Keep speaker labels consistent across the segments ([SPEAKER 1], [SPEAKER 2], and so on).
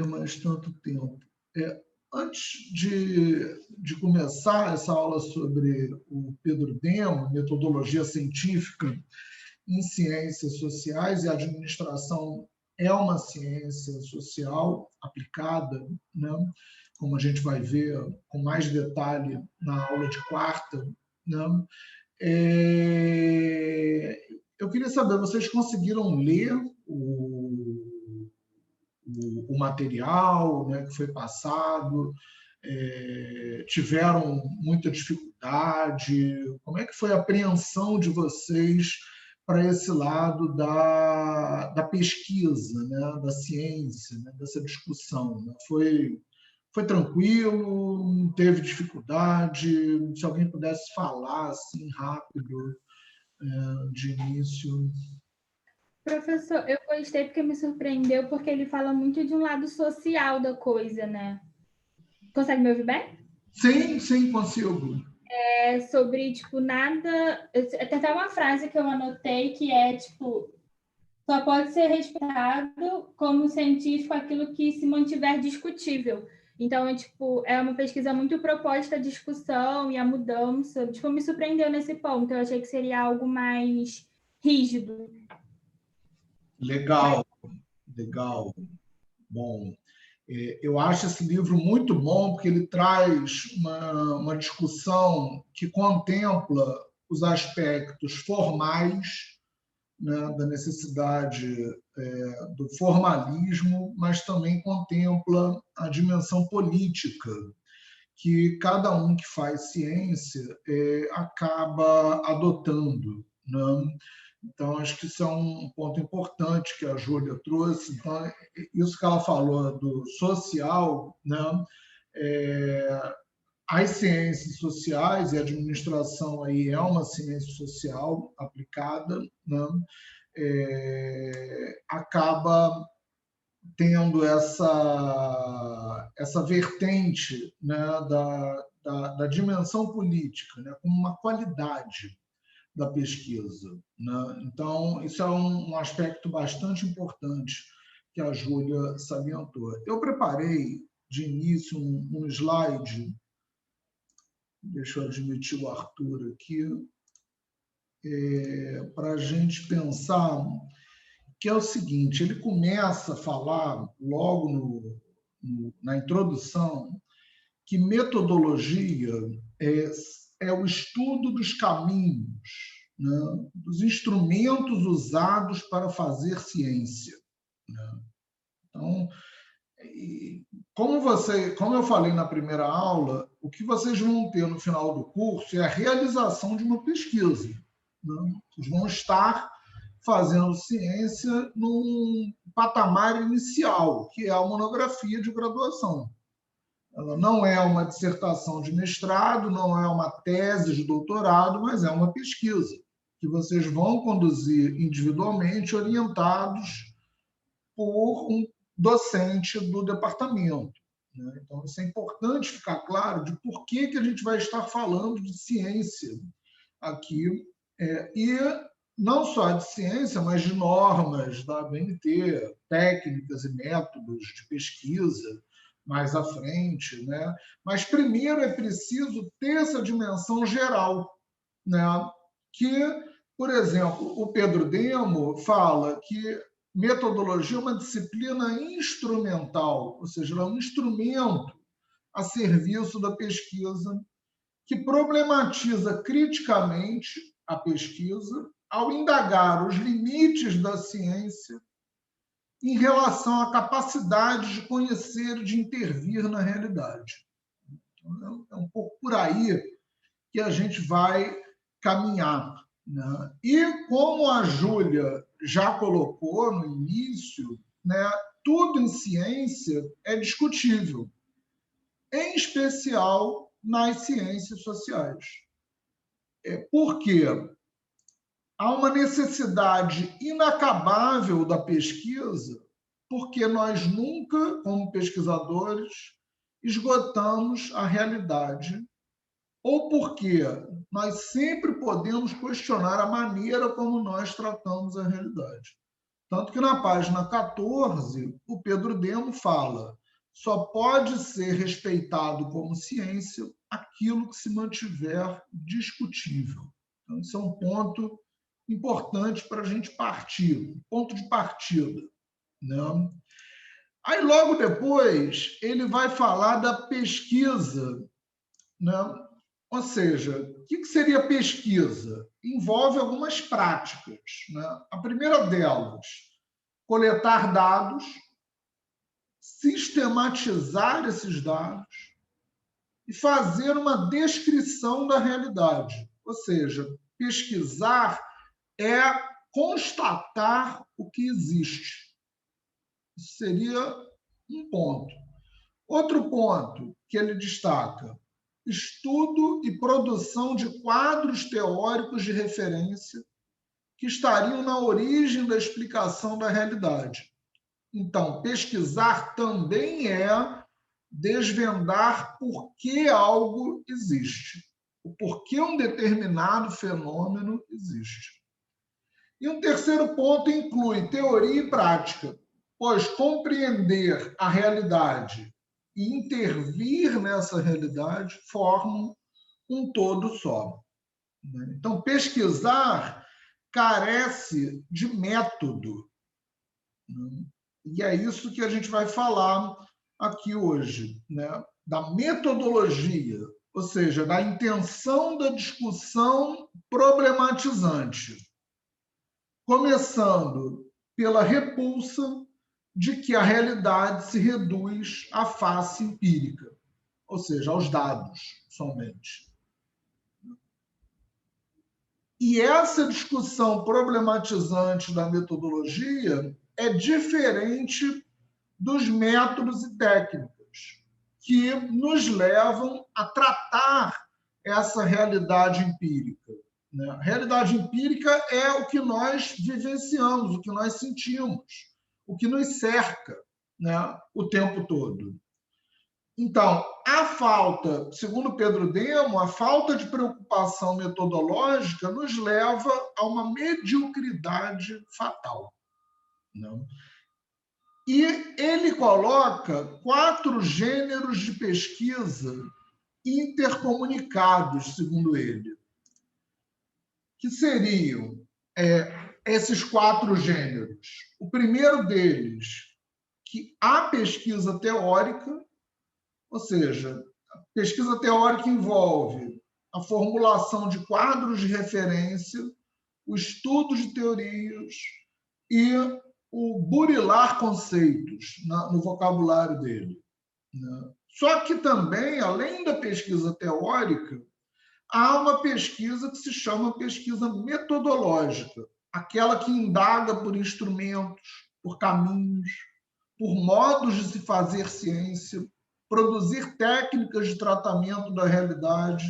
[SPEAKER 1] mais tanto tempo. Antes de começar essa aula sobre o Pedro Demo, metodologia científica em ciências sociais, e a administração é uma ciência social aplicada, né? Como a gente vai ver com mais detalhe na aula de quarta, né? Eu queria saber, vocês conseguiram ler o material, né, que foi passado? Tiveram muita dificuldade? Como é que foi a apreensão de vocês para esse lado da pesquisa, né, da ciência, né, dessa discussão? Né? Foi tranquilo? Não teve dificuldade? Se alguém pudesse falar assim rápido de início.
[SPEAKER 2] Professor, eu gostei porque me surpreendeu, porque ele fala muito de um lado social da coisa, né? Consegue me ouvir bem?
[SPEAKER 1] Sim, consigo.
[SPEAKER 2] Sobre, tipo, nada... Tem até uma frase que eu anotei que é, tipo, só pode ser respeitado como científico aquilo que se mantiver discutível. Então, é uma pesquisa muito proposta à discussão e à mudança. Tipo, me surpreendeu nesse ponto. Eu achei que seria algo mais rígido.
[SPEAKER 1] Legal. Bom, eu acho esse livro muito bom porque ele traz uma discussão que contempla os aspectos formais, né, da necessidade do formalismo, mas também contempla a dimensão política que cada um que faz ciência acaba adotando, né? Então, acho que isso é um ponto importante que a Júlia trouxe. Então, isso que ela falou do social, né? As ciências sociais, e a administração aí é uma ciência social aplicada, né? Acaba tendo essa vertente, né, da dimensão política, né, como uma qualidade da pesquisa, né? Então, isso é um aspecto bastante importante que a Júlia salientou. Eu preparei, de início, um slide, deixa eu admitir o Arthur aqui, para a gente pensar, que é o seguinte: ele começa a falar, logo na introdução, que metodologia é o estudo dos caminhos, né, dos instrumentos usados para fazer ciência, né? Então, como eu falei na primeira aula, o que vocês vão ter no final do curso é a realização de uma pesquisa, né? Vocês vão estar fazendo ciência num patamar inicial, que é a monografia de graduação. Ela não é uma dissertação de mestrado, não é uma tese de doutorado, mas é uma pesquisa que vocês vão conduzir individualmente, orientados por um docente do departamento, né? Então, isso é importante ficar claro de por que a gente vai estar falando de ciência aqui, e não só de ciência, mas de normas da ABNT, técnicas e métodos de pesquisa mais à frente, né? Mas primeiro é preciso ter essa dimensão geral, né? Que, por exemplo, o Pedro Demo fala que metodologia é uma disciplina instrumental, ou seja, ela é um instrumento a serviço da pesquisa que problematiza criticamente a pesquisa ao indagar os limites da ciência em relação à capacidade de conhecer e de intervir na realidade. Então, é um pouco por aí que a gente vai caminhar, né? E como a Júlia já colocou no início, né, tudo em ciência é discutível, em especial nas ciências sociais. Por quê? Há uma necessidade inacabável da pesquisa, porque nós nunca, como pesquisadores, esgotamos a realidade, ou porque nós sempre podemos questionar a maneira como nós tratamos a realidade. Tanto que na página 14, o Pedro Demo fala: só pode ser respeitado como ciência aquilo que se mantiver discutível. Então, isso é um ponto importante para a gente partir, um ponto de partida, né? Aí, logo depois, ele vai falar da pesquisa, né? Ou seja, o que seria pesquisa? Envolve algumas práticas, né? A primeira delas, coletar dados, sistematizar esses dados e fazer uma descrição da realidade. Ou seja, pesquisar é constatar o que existe. Isso seria um ponto. Outro ponto que ele destaca: estudo e produção de quadros teóricos de referência que estariam na origem da explicação da realidade. Então, pesquisar também é desvendar por que algo existe, o porquê um determinado fenômeno existe. E um terceiro ponto inclui teoria e prática, pois compreender a realidade e intervir nessa realidade formam um todo só. Então, pesquisar carece de método. E é isso que a gente vai falar aqui hoje, né? Da metodologia, ou seja, da intenção da discussão problematizante, começando pela repulsa de que a realidade se reduz à face empírica, ou seja, aos dados somente. E essa discussão problematizante da metodologia é diferente dos métodos e técnicas que nos levam a tratar essa realidade empírica. A realidade empírica é o que nós vivenciamos, o que nós sentimos, o que nos cerca, né, o tempo todo. Então, a falta, segundo Pedro Demo, a falta de preocupação metodológica nos leva a uma mediocridade fatal. Não? E ele coloca 4 gêneros de pesquisa intercomunicados, segundo ele, que seriam esses 4 gêneros. O primeiro deles, que a pesquisa teórica, ou seja, a pesquisa teórica envolve a formulação de quadros de referência, o estudo de teorias e o burilar conceitos no vocabulário dele. Só que também, além da pesquisa teórica, há uma pesquisa que se chama pesquisa metodológica, aquela que indaga por instrumentos, por caminhos, por modos de se fazer ciência, produzir técnicas de tratamento da realidade,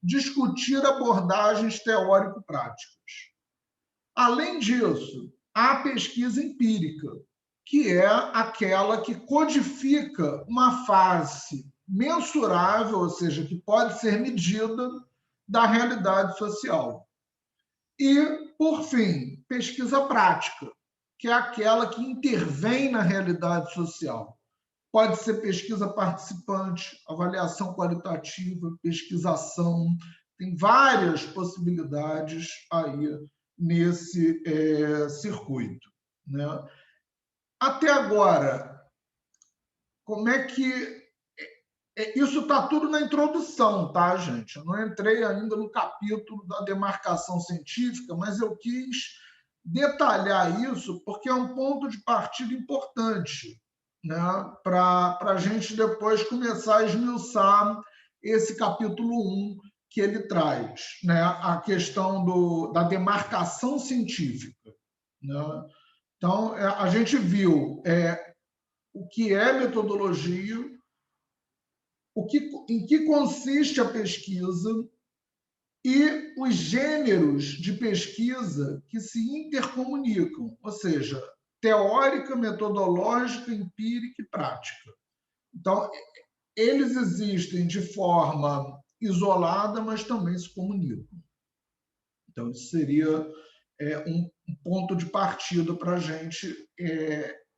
[SPEAKER 1] discutir abordagens teórico-práticas. Além disso, há a pesquisa empírica, que é aquela que codifica uma face mensurável, ou seja, que pode ser medida, da realidade social. E, por fim, pesquisa prática, que é aquela que intervém na realidade social. Pode ser pesquisa participante, avaliação qualitativa, pesquisação, tem várias possibilidades aí nesse circuito, né? Até agora, como é que... Isso está tudo na introdução, tá, gente? Eu não entrei ainda no capítulo da demarcação científica, mas eu quis detalhar isso porque é um ponto de partida importante, né, para a gente depois começar a esmiuçar esse capítulo 1 que ele traz, né, a questão da demarcação científica. Né? Então, a gente viu o que é metodologia, em que consiste a pesquisa e os gêneros de pesquisa que se intercomunicam, ou seja, teórica, metodológica, empírica e prática. Então, eles existem de forma isolada, mas também se comunicam. Então, isso seria um ponto de partida para a gente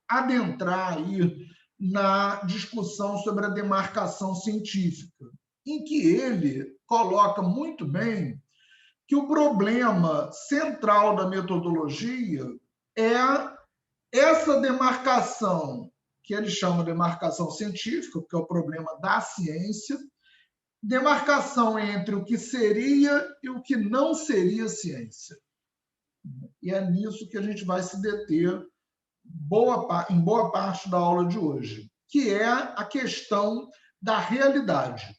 [SPEAKER 1] adentrar aí na discussão sobre a demarcação científica, em que ele coloca muito bem que o problema central da metodologia é essa demarcação, que ele chama de demarcação científica, porque é o problema da ciência, demarcação entre o que seria e o que não seria ciência. E é nisso que a gente vai se deter em boa parte da aula de hoje, que é a questão da realidade.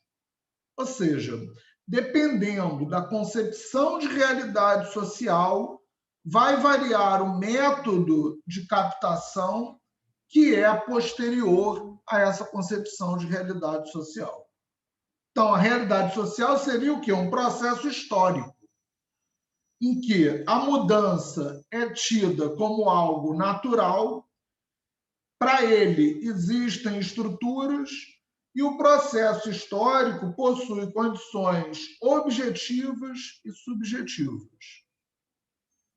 [SPEAKER 1] Ou seja, dependendo da concepção de realidade social, vai variar o método de captação que é posterior a essa concepção de realidade social. Então, a realidade social seria o quê? Um processo histórico, em que a mudança é tida como algo natural, para ele existem estruturas e o processo histórico possui condições objetivas e subjetivas.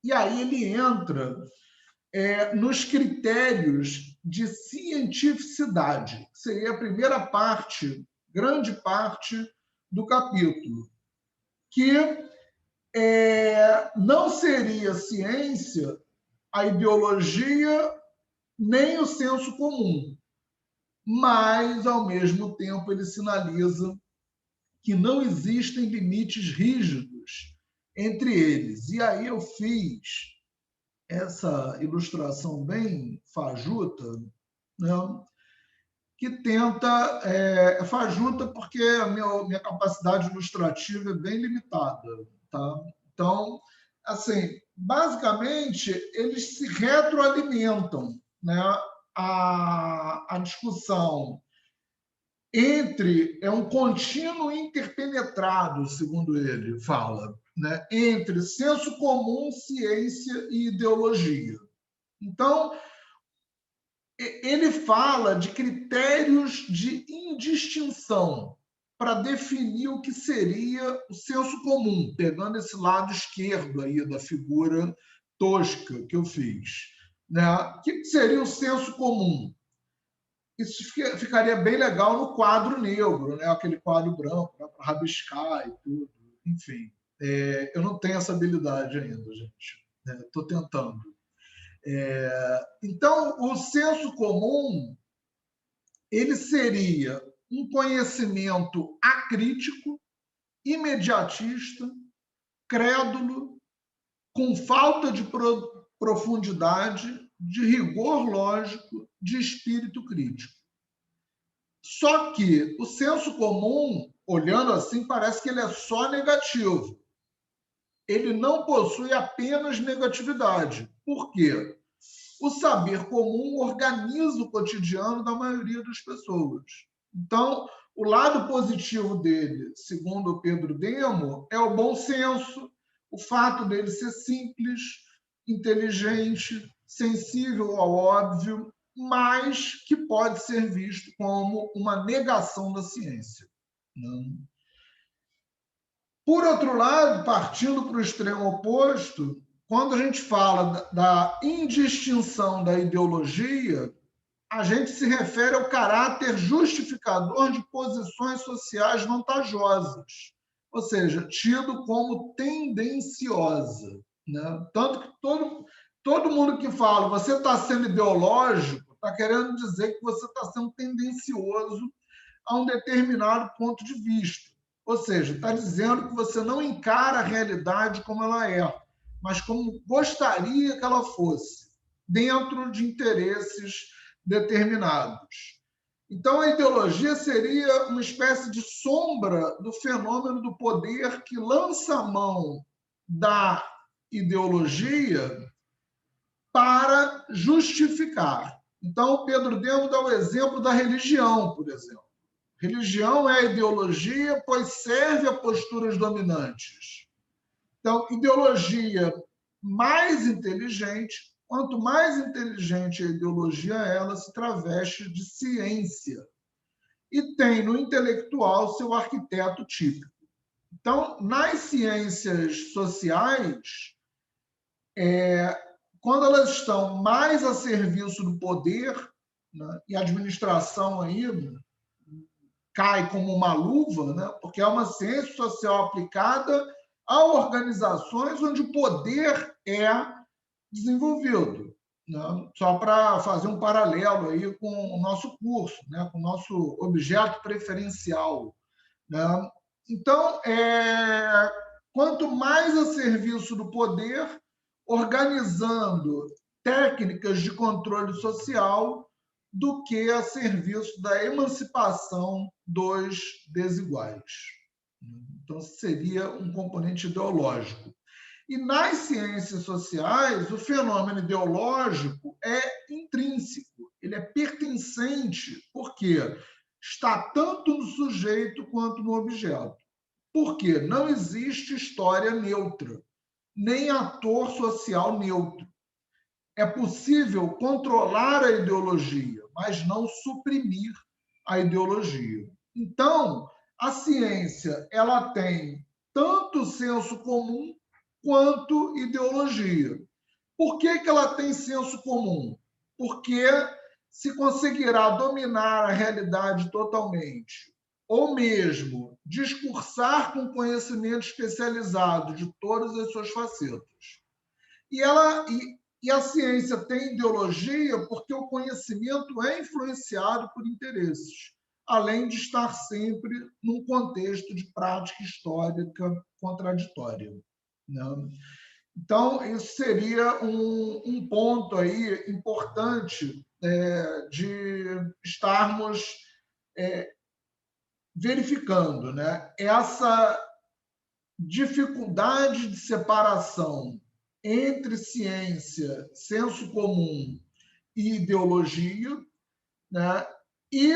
[SPEAKER 1] E aí ele entra nos critérios de cientificidade, que seria a primeira parte, grande parte do capítulo, que não seria ciência a ideologia nem o senso comum, mas, ao mesmo tempo, ele sinaliza que não existem limites rígidos entre eles. E aí eu fiz essa ilustração bem fajuta, né? Que tenta... fajuta porque a minha capacidade ilustrativa é bem limitada. Tá? Então, assim, basicamente, eles se retroalimentam, né? A discussão é um contínuo interpenetrado, segundo ele fala, né? Entre senso comum, ciência e ideologia. Então, ele fala de critérios de indistinção para definir o que seria o senso comum, pegando esse lado esquerdo aí da figura tosca que eu fiz. Né? O que seria o senso comum? Isso ficaria bem legal no quadro negro, né? Aquele quadro branco, para rabiscar e tudo. Enfim, eu não tenho essa habilidade ainda, gente. Estou tentando. Então, o senso comum ele seria um conhecimento acrítico, imediatista, crédulo, com falta de profundidade, de rigor lógico, de espírito crítico. Só que o senso comum, olhando assim, parece que ele é só negativo. Ele não possui apenas negatividade. Por quê? O saber comum organiza o cotidiano da maioria das pessoas. Então, o lado positivo dele, segundo o Pedro Demo, é o bom senso, o fato dele ser simples, inteligente, sensível ao óbvio, mas que pode ser visto como uma negação da ciência. Por outro lado, partindo para o extremo oposto, quando a gente fala da indistinção da ideologia, a gente se refere ao caráter justificador de posições sociais vantajosas, ou seja, tido como tendenciosa. Né? Tanto que todo mundo que fala você está sendo ideológico, está querendo dizer que você está sendo tendencioso a um determinado ponto de vista. Ou seja, está dizendo que você não encara a realidade como ela é, mas como gostaria que ela fosse, dentro de interesses determinados. Então, a ideologia seria uma espécie de sombra do fenômeno do poder que lança a mão da ideologia para justificar. Então, o Pedro Demo dá o exemplo da religião, por exemplo. Religião é a ideologia, pois serve a posturas dominantes. Então, ideologia mais inteligente, quanto mais inteligente a ideologia, ela se traveste de ciência e tem no intelectual seu arquiteto típico. Então, nas ciências sociais, quando elas estão mais a serviço do poder, né, e a administração aí cai como uma luva, né, porque é uma ciência social aplicada a organizações onde o poder é desenvolvido. Né? Só para fazer um paralelo aí com o nosso curso, né, com o nosso objeto preferencial. Né? Então, quanto mais a serviço do poder, organizando técnicas de controle social, do que a serviço da emancipação dos desiguais. Então, seria um componente ideológico. E nas ciências sociais, o fenômeno ideológico é intrínseco, ele é pertencente, porque está tanto no sujeito quanto no objeto. Porque não existe história neutra, nem ator social neutro. É possível controlar a ideologia, mas não suprimir a ideologia. Então, a ciência ela tem tanto senso comum quanto ideologia. Por que ela tem senso comum? Porque se conseguirá dominar a realidade totalmente, ou mesmo discursar com conhecimento especializado de todas as suas facetas. E a ciência tem ideologia porque o conhecimento é influenciado por interesses, além de estar sempre num contexto de prática histórica contraditória. Né? Então, isso seria um ponto aí importante de estarmos verificando, né? Essa dificuldade de separação entre ciência, senso comum e ideologia, né? E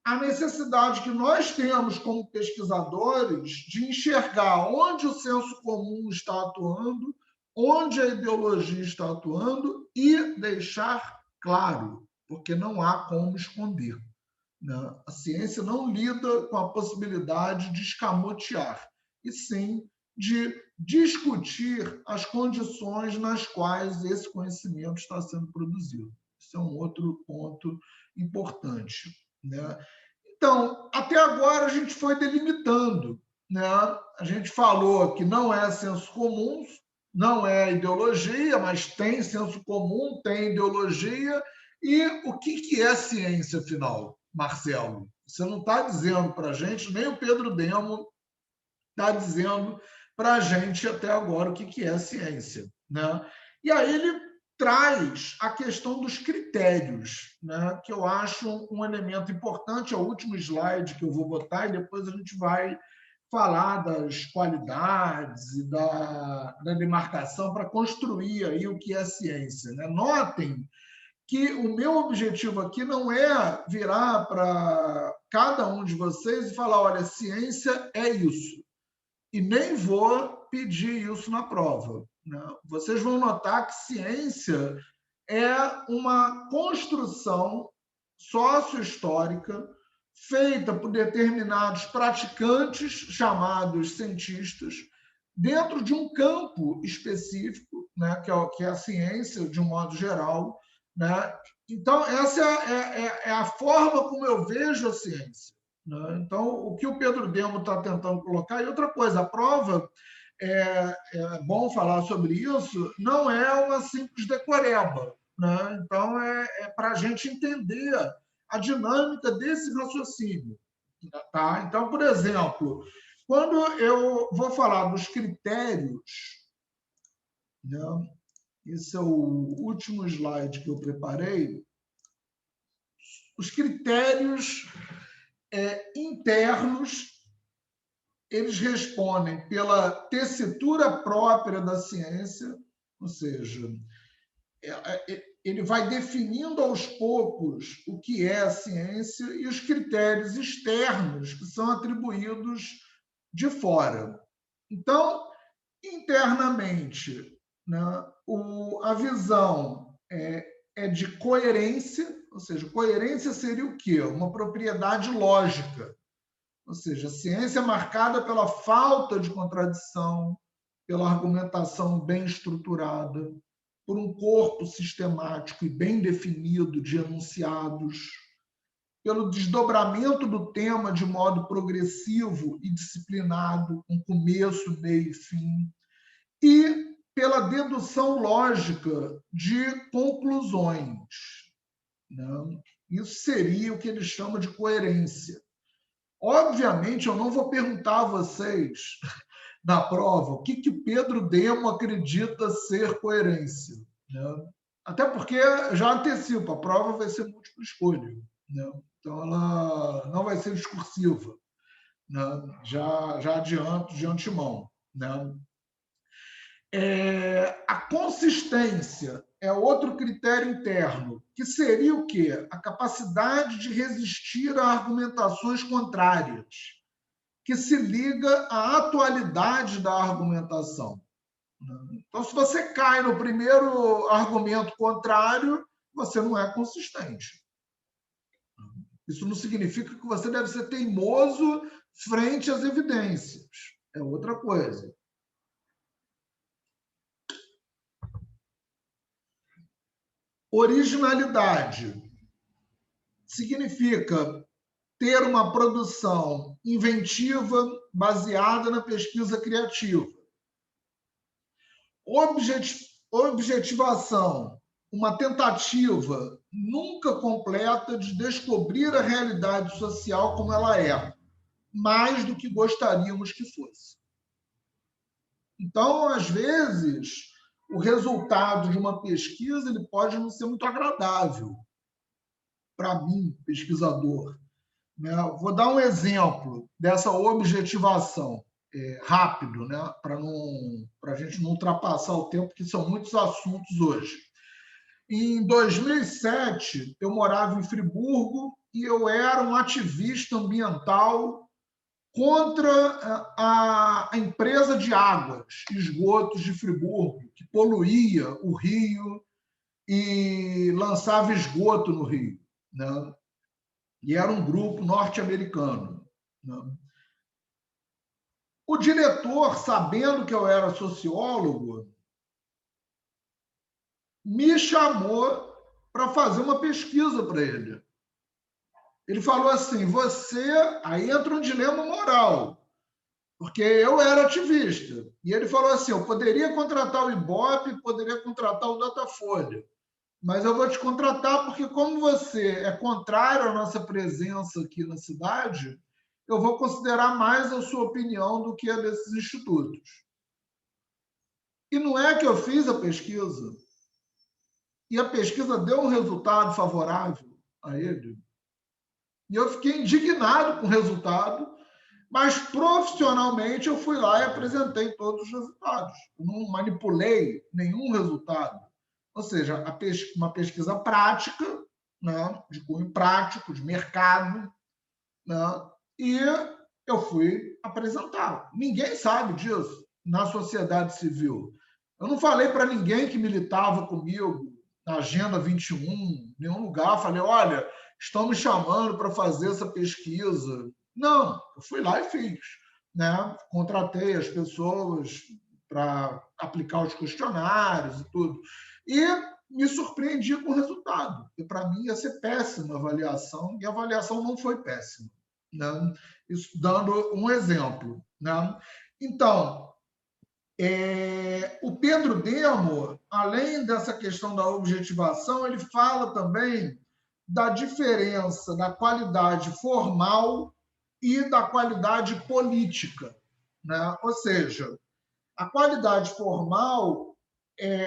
[SPEAKER 1] a necessidade que nós temos como pesquisadores de enxergar onde o senso comum está atuando, onde a ideologia está atuando e deixar claro, porque não há como esconder. Né? A ciência não lida com a possibilidade de escamotear, e sim de discutir as condições nas quais esse conhecimento está sendo produzido. Isso é um outro ponto importante. Né? Então, até agora a gente foi delimitando. Né? A gente falou que não é senso comum, não é ideologia, mas tem senso comum, tem ideologia. E o que é ciência, afinal, Marcelo? Você não está dizendo para a gente, nem o Pedro Demo está dizendo para a gente até agora o que é ciência. Né? E aí ele traz a questão dos critérios, né? Que eu acho um elemento importante, é o último slide que eu vou botar, e depois a gente vai falar das qualidades e da demarcação para construir aí o que é ciência. Né? Notem que o meu objetivo aqui não é virar para cada um de vocês e falar, olha, ciência é isso. E nem vou pedir isso na prova. Né? Vocês vão notar que ciência é uma construção sócio-histórica feita por determinados praticantes, chamados cientistas, dentro de um campo específico, né, que é a ciência, de um modo geral. Né? Então, essa é a forma como eu vejo a ciência. Né? Então, o que o Pedro Demo está tentando colocar, e outra coisa, a prova, é bom falar sobre isso, não é uma simples decoreba. Né? Então, para a gente entender a dinâmica desse raciocínio. Tá? Então, por exemplo, quando eu vou falar dos critérios, né? Esse é o último slide que eu preparei, os critérios internos, eles respondem pela tessitura própria da ciência, ou seja, ele vai definindo aos poucos o que é a ciência e os critérios externos que são atribuídos de fora. Então, internamente, né, a visão é de coerência, ou seja, coerência seria o quê? Uma propriedade lógica. Ou seja, a ciência é marcada pela falta de contradição, pela argumentação bem estruturada, por um corpo sistemático e bem definido de enunciados, pelo desdobramento do tema de modo progressivo e disciplinado, com começo, meio e fim, e pela dedução lógica de conclusões. Né? Isso seria o que eles chamam de coerência. Obviamente, eu não vou perguntar a vocês na prova o que Pedro Demo acredita ser coerência. Né? Até porque, já antecipo, a prova vai ser múltipla escolha. Né? Então, ela não vai ser discursiva. Né? Já adianto de antemão. Né? A consistência é outro critério interno, que seria o quê? A capacidade de resistir a argumentações contrárias, que se liga à atualidade da argumentação. Então, se você cai no primeiro argumento contrário, você não é consistente. Isso não significa que você deve ser teimoso frente às evidências. É outra coisa. Originalidade significa ter uma produção inventiva baseada na pesquisa criativa. Objetivação, uma tentativa nunca completa de descobrir a realidade social como ela é, mais do que gostaríamos que fosse. Então, às vezes, o resultado de uma pesquisa ele pode não ser muito agradável para mim, pesquisador. Né? Vou dar um exemplo dessa objetivação rápido, né? Para a gente não ultrapassar o tempo, que são muitos assuntos hoje. Em 2007, eu morava em Friburgo e eu era um ativista ambiental contra a empresa de águas, esgotos de Friburgo, que poluía o rio e lançava esgoto no rio. Né? E era um grupo norte-americano. Né? O diretor, sabendo que eu era sociólogo, me chamou para fazer uma pesquisa para ele. Ele falou assim, aí entra um dilema moral, porque eu era ativista. E ele falou assim, eu poderia contratar o Ibope, poderia contratar o Datafolha, mas eu vou te contratar porque, como você é contrário à nossa presença aqui na cidade, eu vou considerar mais a sua opinião do que a desses institutos. E não é que eu fiz a pesquisa, e a pesquisa deu um resultado favorável a ele. E eu fiquei indignado com o resultado, mas profissionalmente eu fui lá e apresentei todos os resultados. Eu não manipulei nenhum resultado. Ou seja, uma pesquisa prática, né, de cunho prático, de mercado, né, e eu fui apresentar. Ninguém sabe disso na sociedade civil. Eu não falei para ninguém que militava comigo na Agenda 21, em nenhum lugar. Falei, olha, estão me chamando para fazer essa pesquisa. Não, eu fui lá e fiz. Né? Contratei as pessoas para aplicar os questionários e tudo. E me surpreendi com o resultado. E para mim ia ser péssima a avaliação, e a avaliação não foi péssima. Né? Isso dando um exemplo. Né? Então, o Pedro Demo, além dessa questão da objetivação, ele fala também da diferença da qualidade formal e da qualidade política. Né? Ou seja, a qualidade formal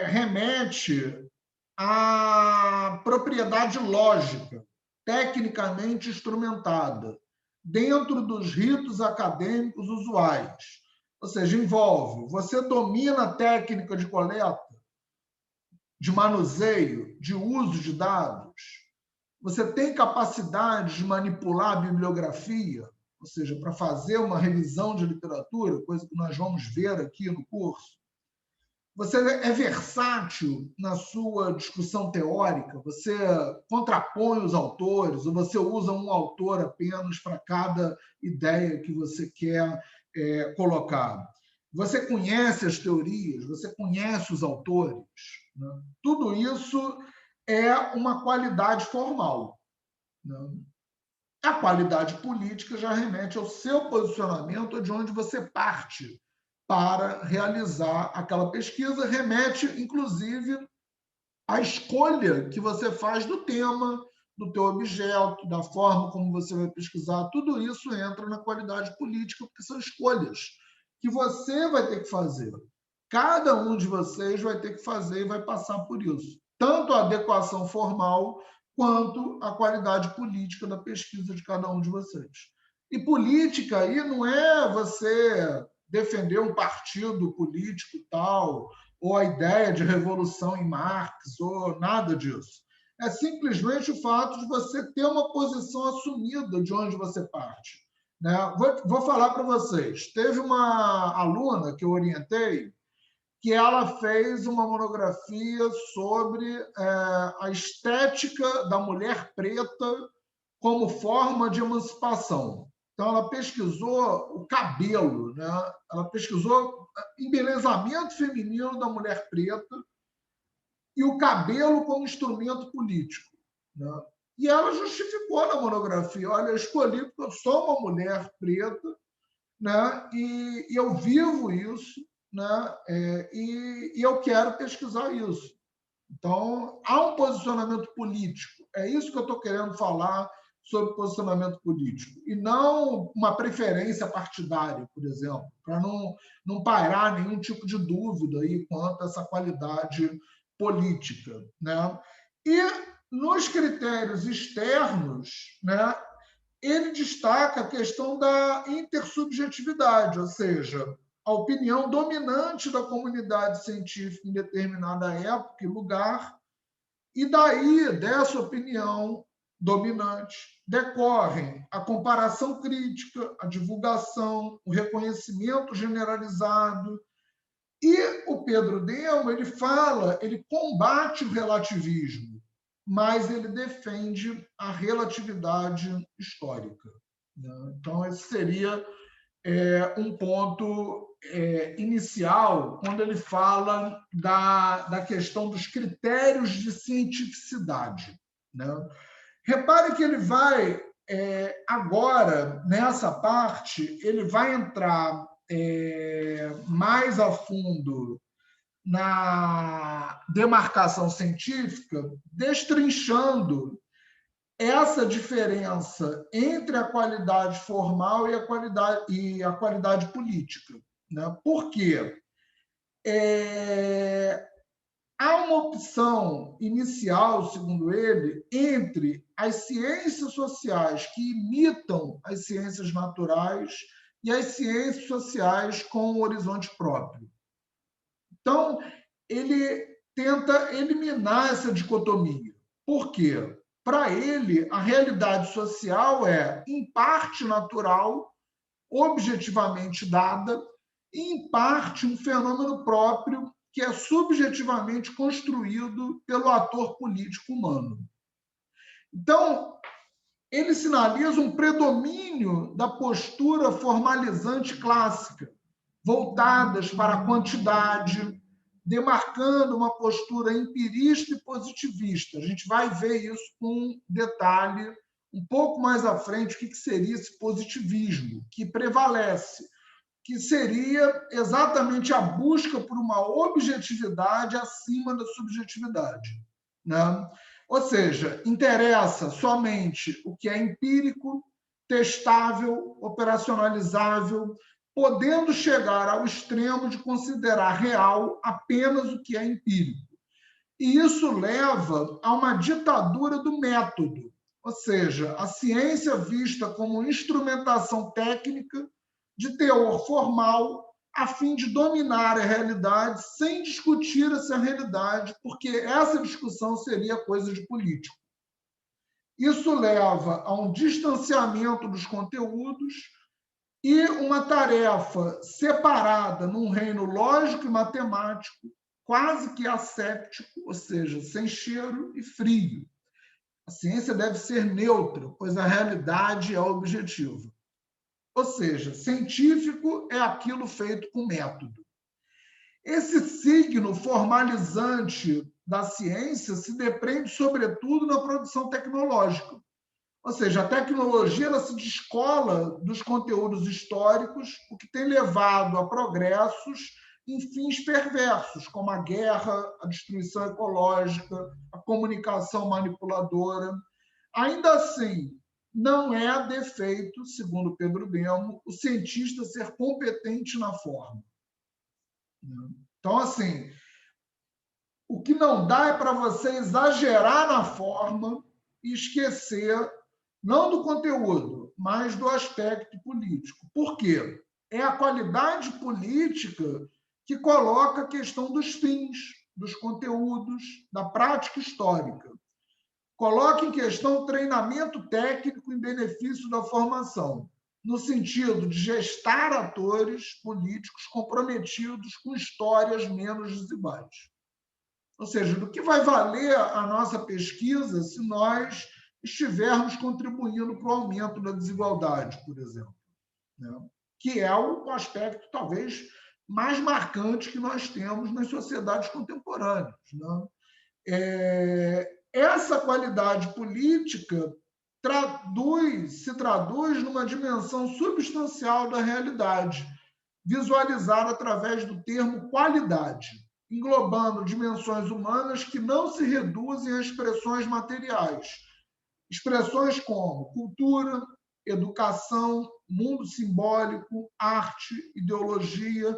[SPEAKER 1] remete à propriedade lógica, tecnicamente instrumentada, dentro dos ritos acadêmicos usuais. Ou seja, envolve, você domina a técnica de coleta, de manuseio, de uso de dados, você tem capacidade de manipular a bibliografia, ou seja, para fazer uma revisão de literatura, coisa que nós vamos ver aqui no curso. Você é versátil na sua discussão teórica, você contrapõe os autores, ou você usa um autor apenas para cada ideia que você quer colocar. você conhece as teorias, você conhece os autores, né? Tudo isso é uma qualidade formal, né? A qualidade política já remete ao seu posicionamento, de onde você parte para realizar aquela pesquisa, remete, inclusive, à escolha que você faz do tema, do teu objeto, da forma como você vai pesquisar. Tudo isso entra na qualidade política, porque são escolhas que você vai ter que fazer. Cada um de vocês vai ter que fazer e vai passar por isso. Tanto a adequação formal quanto a qualidade política da pesquisa de cada um de vocês. E política aí não é você defender um partido político tal, ou a ideia de revolução em Marx, ou nada disso. É simplesmente o fato de você ter uma posição assumida de onde você parte. Né? Vou falar para vocês. Teve uma aluna que eu orientei que ela fez uma monografia sobre a estética da mulher preta como forma de emancipação. Então, ela pesquisou o cabelo, né? Ela pesquisou embelezamento feminino da mulher preta e o cabelo como instrumento político. Né? E ela justificou na monografia: olha, eu escolhi porque eu sou uma mulher preta, né? E eu vivo isso, né? E eu quero pesquisar isso. Então, há um posicionamento político. É isso que eu estou querendo falar sobre posicionamento político. E não uma preferência partidária, por exemplo, para não pairar nenhum tipo de dúvida aí quanto a essa qualidade política. Né? E nos critérios externos, né, ele destaca a questão da intersubjetividade, ou seja, a opinião dominante da comunidade científica em determinada época e lugar, e daí, dessa opinião dominante, decorrem a comparação crítica, a divulgação, o reconhecimento generalizado. E o Pedro Demo, ele fala, ele combate o relativismo, mas ele defende a relatividade histórica. Né? Então, esse seria um ponto inicial, quando ele fala da questão dos critérios de cientificidade. Né? Repare que ele vai, agora, nessa parte, ele vai entrar mais a fundo na demarcação científica, destrinchando essa diferença entre a qualidade formal e a qualidade política. Né? Por quê? Há uma opção inicial, segundo ele, entre as ciências sociais que imitam as ciências naturais e as ciências sociais com um horizonte próprio. Então, ele tenta eliminar essa dicotomia. Por quê? Para ele, a realidade social é, em parte, natural, objetivamente dada, e, em parte, um fenômeno próprio que é subjetivamente construído pelo ator político humano. Então, ele sinaliza um predomínio da postura formalizante clássica, voltadas para a quantidade, demarcando uma postura empirista e positivista. A gente vai ver isso com detalhe um pouco mais à frente, o que seria esse positivismo que prevalece, que seria exatamente a busca por uma objetividade acima da subjetividade. Né? Ou seja, interessa somente o que é empírico, testável, operacionalizável, podendo chegar ao extremo de considerar real apenas o que é empírico. E isso leva a uma ditadura do método, ou seja, a ciência vista como instrumentação técnica de teor formal a fim de dominar a realidade sem discutir essa realidade, porque essa discussão seria coisa de político. Isso leva a um distanciamento dos conteúdos e uma tarefa separada num reino lógico e matemático, quase que asséptico, ou seja, sem cheiro e frio. A ciência deve ser neutra, pois a realidade é objetiva. Ou seja, científico é aquilo feito com método. Esse signo formalizante da ciência se depreende, sobretudo, na produção tecnológica. Ou seja, a tecnologia ela se descola dos conteúdos históricos, o que tem levado a progressos em fins perversos, como a guerra, a destruição ecológica, a comunicação manipuladora. Ainda assim, não é defeito, segundo Pedro Demo, o cientista ser competente na forma. Então, assim, o que não dá é para você exagerar na forma e esquecer, não do conteúdo, mas do aspecto político. Por quê? É a qualidade política que coloca a questão dos fins, dos conteúdos, da prática histórica. Coloca em questão o treinamento técnico em benefício da formação, no sentido de gestar atores políticos comprometidos com histórias menos desiguais. Ou seja, do que vai valer a nossa pesquisa se nós estivermos contribuindo para o aumento da desigualdade, por exemplo, né? Que é o aspecto talvez mais marcante que nós temos nas sociedades contemporâneas, né? Essa qualidade política se traduz numa dimensão substancial da realidade, visualizada através do termo qualidade, englobando dimensões humanas que não se reduzem a expressões materiais. Expressões como cultura, educação, mundo simbólico, arte, ideologia,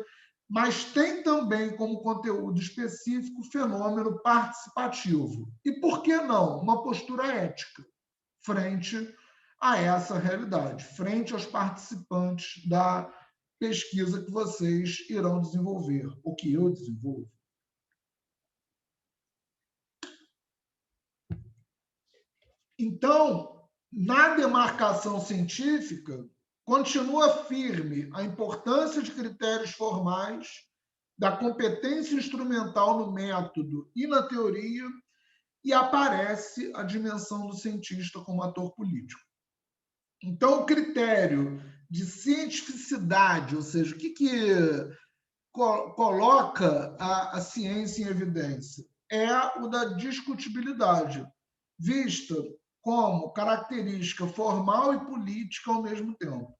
[SPEAKER 1] mas tem também como conteúdo específico o fenômeno participativo. E por que não? Uma postura ética frente a essa realidade, frente aos participantes da pesquisa que vocês irão desenvolver, ou que eu desenvolvo. Então, na demarcação científica, continua firme a importância de critérios formais, da competência instrumental no método e na teoria, e aparece a dimensão do cientista como ator político. Então, o critério de cientificidade, ou seja, o que coloca a ciência em evidência? É o da discutibilidade, vista como característica formal e política ao mesmo tempo.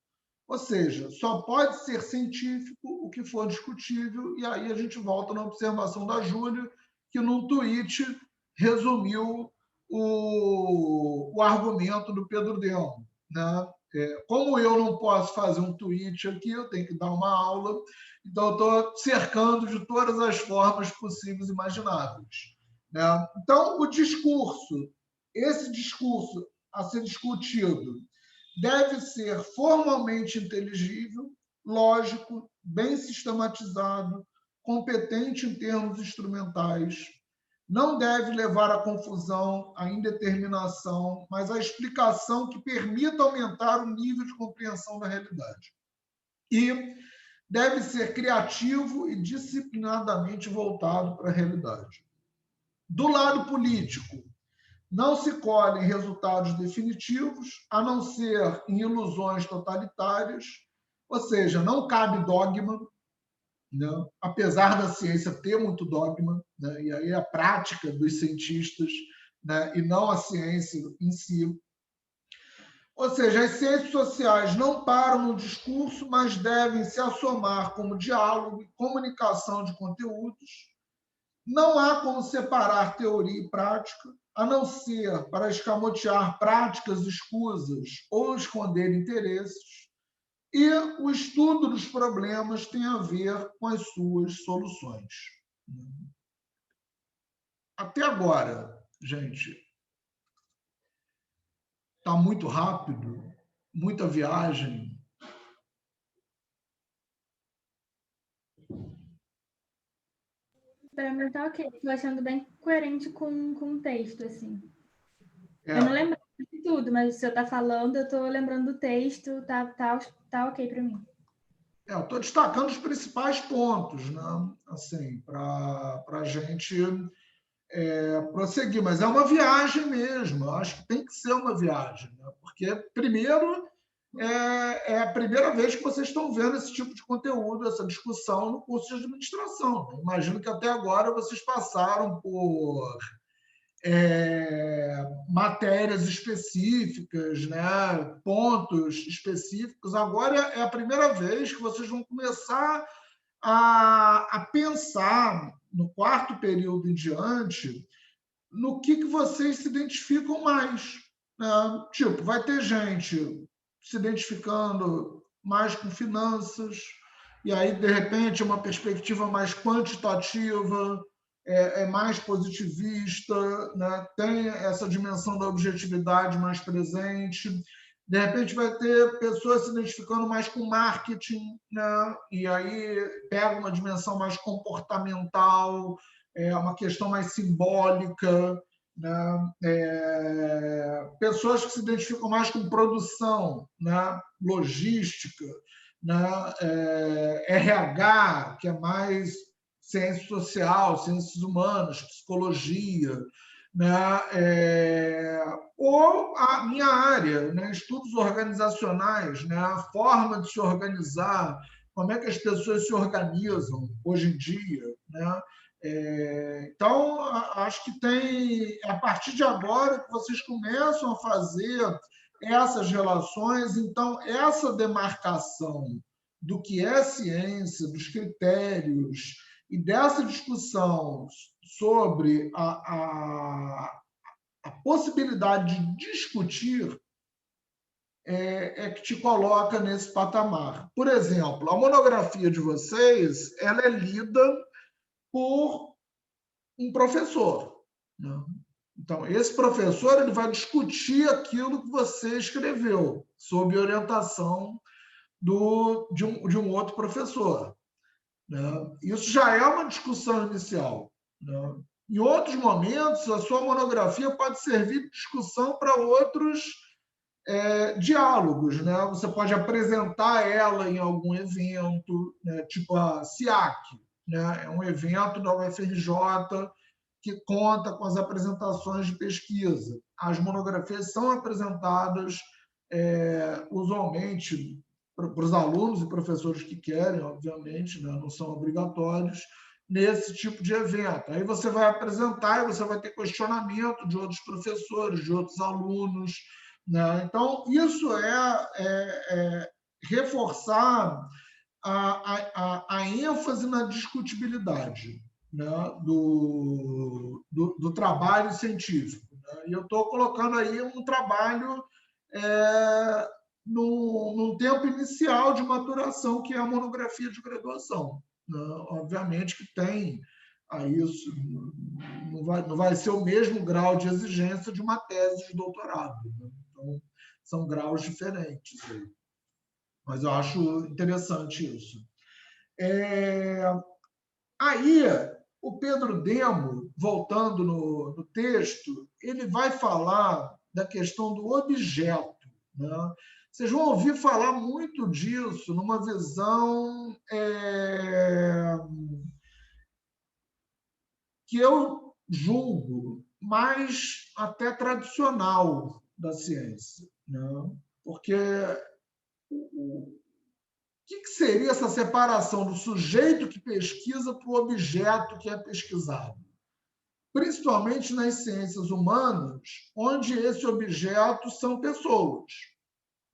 [SPEAKER 1] Ou seja, só pode ser científico o que for discutível, e aí a gente volta na observação da Júlia, que num tweet resumiu o argumento do Pedro Demo, né? Como eu não posso fazer um tweet aqui, eu tenho que dar uma aula, então eu estou cercando de todas as formas possíveis e imagináveis, né? Então, o discurso, esse discurso a ser discutido, deve ser formalmente inteligível, lógico, bem sistematizado, competente em termos instrumentais, não deve levar à confusão, à indeterminação, mas à explicação que permita aumentar o nível de compreensão da realidade. E deve ser criativo e disciplinadamente voltado para a realidade. Do lado político, não se colhem resultados definitivos, a não ser em ilusões totalitárias, ou seja, não cabe dogma, né? Apesar da ciência ter muito dogma, né? E aí a prática dos cientistas, né? E não a ciência em si. Ou seja, as ciências sociais não param no discurso, mas devem se assomar como diálogo e comunicação de conteúdos. Não há como separar teoria e prática, a não ser para escamotear práticas escusas ou esconder interesses. E o estudo dos problemas tem a ver com as suas soluções. Até agora, gente, está muito rápido, muita viagem.
[SPEAKER 2] Para mim tá ok, estou achando bem coerente com o texto, assim. Eu não lembro de tudo, mas se eu está falando, eu estou lembrando do texto, tá ok para mim.
[SPEAKER 1] Eu estou destacando os principais pontos, né? Assim, para a gente prosseguir, mas é uma viagem mesmo. Eu acho que tem que ser uma viagem, né? Porque, primeiro, é a primeira vez que vocês estão vendo esse tipo de conteúdo, essa discussão no curso de administração. Imagino que até agora vocês passaram por matérias específicas, né? Pontos específicos. Agora é a primeira vez que vocês vão começar a pensar, no quarto período em diante, no que vocês se identificam mais. Né? Tipo, vai ter gente se identificando mais com finanças, e aí, de repente, uma perspectiva mais quantitativa, mais positivista, né? Tem essa dimensão da objetividade mais presente. De repente, vai ter pessoas se identificando mais com marketing, né? E aí pega uma dimensão mais comportamental, uma questão mais simbólica, né? Pessoas que se identificam mais com produção, né? Logística, né? RH, que é mais ciência social, ciências humanas, psicologia, né? Ou a minha área, né? Estudos organizacionais, né? A forma de se organizar, como é que as pessoas se organizam hoje em dia, né? Então, acho que tem, a partir de agora, que vocês começam a fazer essas relações, então, essa demarcação do que é ciência, dos critérios, e dessa discussão sobre a possibilidade de discutir que te coloca nesse patamar. Por exemplo, a monografia de vocês ela é lida por um professor. Né? Então, esse professor ele vai discutir aquilo que você escreveu, sob orientação de um outro professor. Né? Isso já é uma discussão inicial. Né? Em outros momentos, a sua monografia pode servir de discussão para outros diálogos. Né? Você pode apresentar ela em algum evento, né? Tipo a SIAC, né? É um evento da UFRJ que conta com as apresentações de pesquisa. As monografias são apresentadas usualmente para os alunos e professores que querem, obviamente, né? Não são obrigatórios, nesse tipo de evento. Aí você vai apresentar e você vai ter questionamento de outros professores, de outros alunos. Né? Então, isso é reforçar a ênfase na discutibilidade, né? do trabalho científico. Né? E eu estou colocando aí um trabalho num tempo inicial de maturação, que é a monografia de graduação. Né? Obviamente que tem aí isso, não vai ser o mesmo grau de exigência de uma tese de doutorado. Né? Então, são graus diferentes. Aí. Mas eu acho interessante isso. Aí, o Pedro Demo, voltando no texto, ele vai falar da questão do objeto. Né? Vocês vão ouvir falar muito disso numa visão que eu julgo mais até tradicional da ciência. Né? Porque o que seria essa separação do sujeito que pesquisa para o objeto que é pesquisado? Principalmente nas ciências humanas, onde esse objeto são pessoas,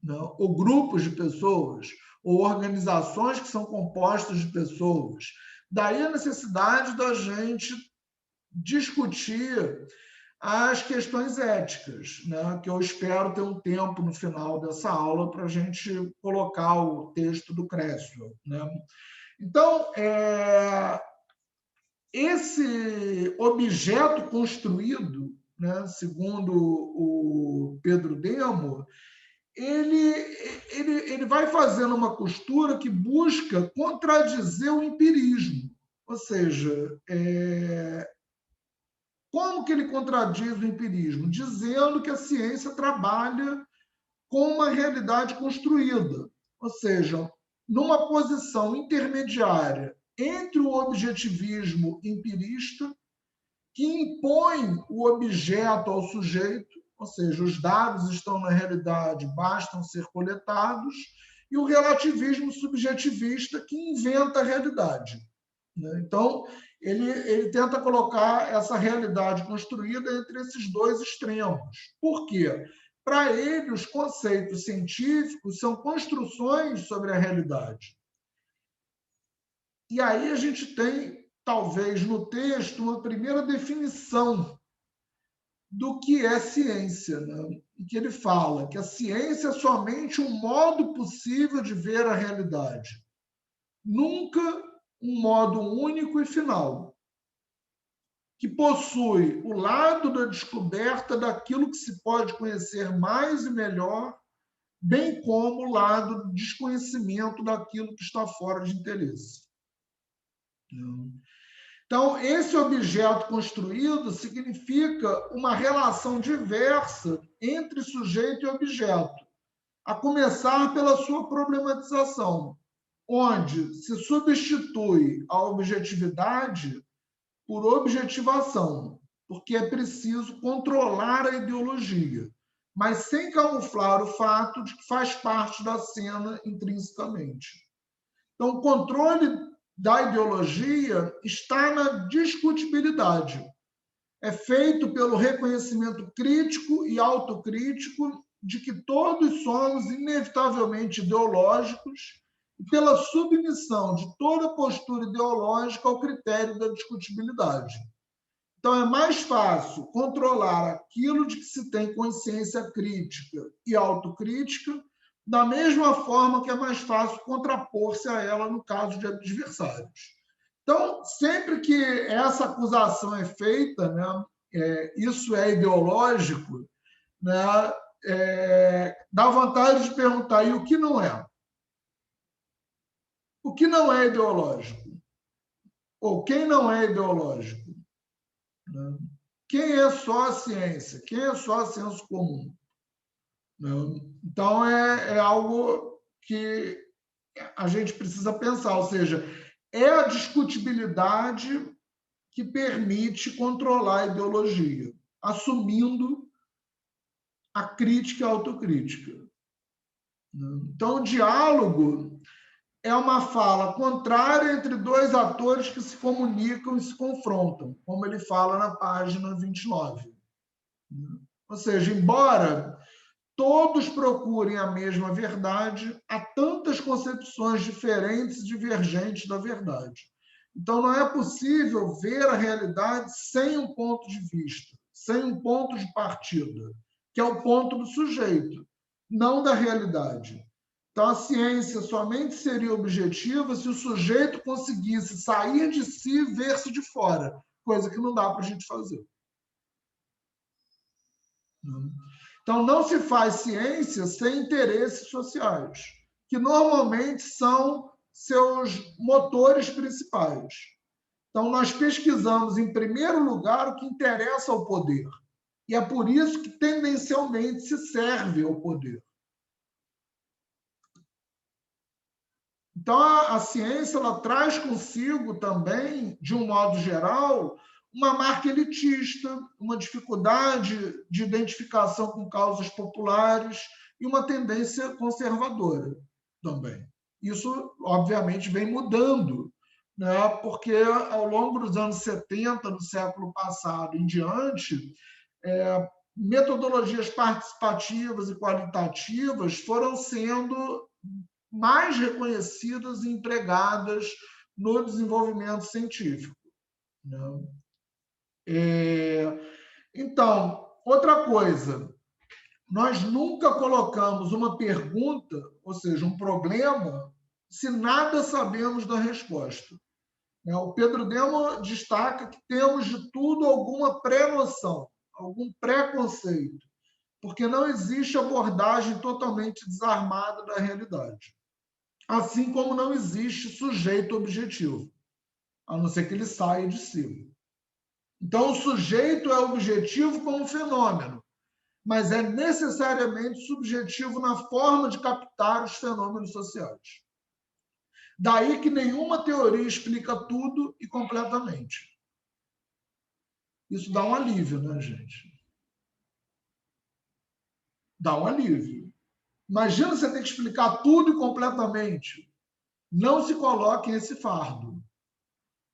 [SPEAKER 1] né? Ou grupos de pessoas, ou organizações que são compostas de pessoas. Daí a necessidade da gente discutir as questões éticas, né? Que eu espero ter um tempo no final dessa aula para a gente colocar o texto do Creswell. Né? Então, esse objeto construído, né, segundo o Pedro Demo, ele vai fazendo uma costura que busca contradizer o empirismo. Ou seja, como que ele contradiz o empirismo? Dizendo que a ciência trabalha com uma realidade construída, ou seja, numa posição intermediária entre o objetivismo empirista, que impõe o objeto ao sujeito, ou seja, os dados estão na realidade, bastam ser coletados, e o relativismo subjetivista, que inventa a realidade. Então, ele tenta colocar essa realidade construída entre esses dois extremos. Por quê? Para ele, os conceitos científicos são construções sobre a realidade. E aí a gente tem, talvez, no texto, uma primeira definição do que é ciência, né? Em que ele fala que a ciência é somente um modo possível de ver a realidade, nunca um modo único e final, que possui o lado da descoberta daquilo que se pode conhecer mais e melhor, bem como o lado do desconhecimento daquilo que está fora de interesse. Então, esse objeto construído significa uma relação diversa entre sujeito e objeto, a começar pela sua problematização, onde se substitui a objetividade por objetivação, porque é preciso controlar a ideologia, mas sem camuflar o fato de que faz parte da cena intrinsecamente. Então, o controle da ideologia está na discutibilidade. É feito pelo reconhecimento crítico e autocrítico de que todos somos inevitavelmente ideológicos e pela submissão de toda postura ideológica ao critério da discutibilidade. Então, é mais fácil controlar aquilo de que se tem consciência crítica e autocrítica, da mesma forma que é mais fácil contrapor-se a ela no caso de adversários. Então, sempre que essa acusação é feita, né, isso é ideológico, né, dá vontade de perguntar, e o que não é? O que não é ideológico? Ou quem não é ideológico? Né? Quem é só a ciência? Quem é só senso comum? Né? Então, é algo que a gente precisa pensar, ou seja, é a discutibilidade que permite controlar a ideologia, assumindo a crítica e a autocrítica. Então, o diálogo é uma fala contrária entre dois atores que se comunicam e se confrontam, como ele fala na página 29. Ou seja, embora todos procurem a mesma verdade, há tantas concepções diferentes e divergentes da verdade. Então, não é possível ver a realidade sem um ponto de vista, sem um ponto de partida, que é o ponto do sujeito, não da realidade. Então, a ciência somente seria objetiva se o sujeito conseguisse sair de si e ver-se de fora, coisa que não dá para a gente fazer. Então, não se faz ciência sem interesses sociais, que normalmente são seus motores principais. Então, nós pesquisamos, em primeiro lugar, o que interessa ao poder. E é por isso que, tendencialmente, se serve ao poder. Então, a ciência ela traz consigo também, de um modo geral, uma marca elitista, uma dificuldade de identificação com causas populares e uma tendência conservadora também. Isso, obviamente, vem mudando, né? Porque ao longo dos anos 70, do século passado em diante, metodologias participativas e qualitativas foram sendo mais reconhecidas e empregadas no desenvolvimento científico. Então, outra coisa, nós nunca colocamos uma pergunta, ou seja, um problema, se nada sabemos da resposta. O Pedro Demo destaca que temos de tudo alguma pré-noção, algum preconceito, porque não existe abordagem totalmente desarmada da realidade. Assim como não existe sujeito objetivo, a não ser que ele saia de si. Então, o sujeito é objetivo como fenômeno, mas é necessariamente subjetivo na forma de captar os fenômenos sociais. Daí que nenhuma teoria explica tudo e completamente. Isso dá um alívio, né, gente? dá um alívio. Imagina você ter que explicar tudo e completamente. Não se coloque esse fardo.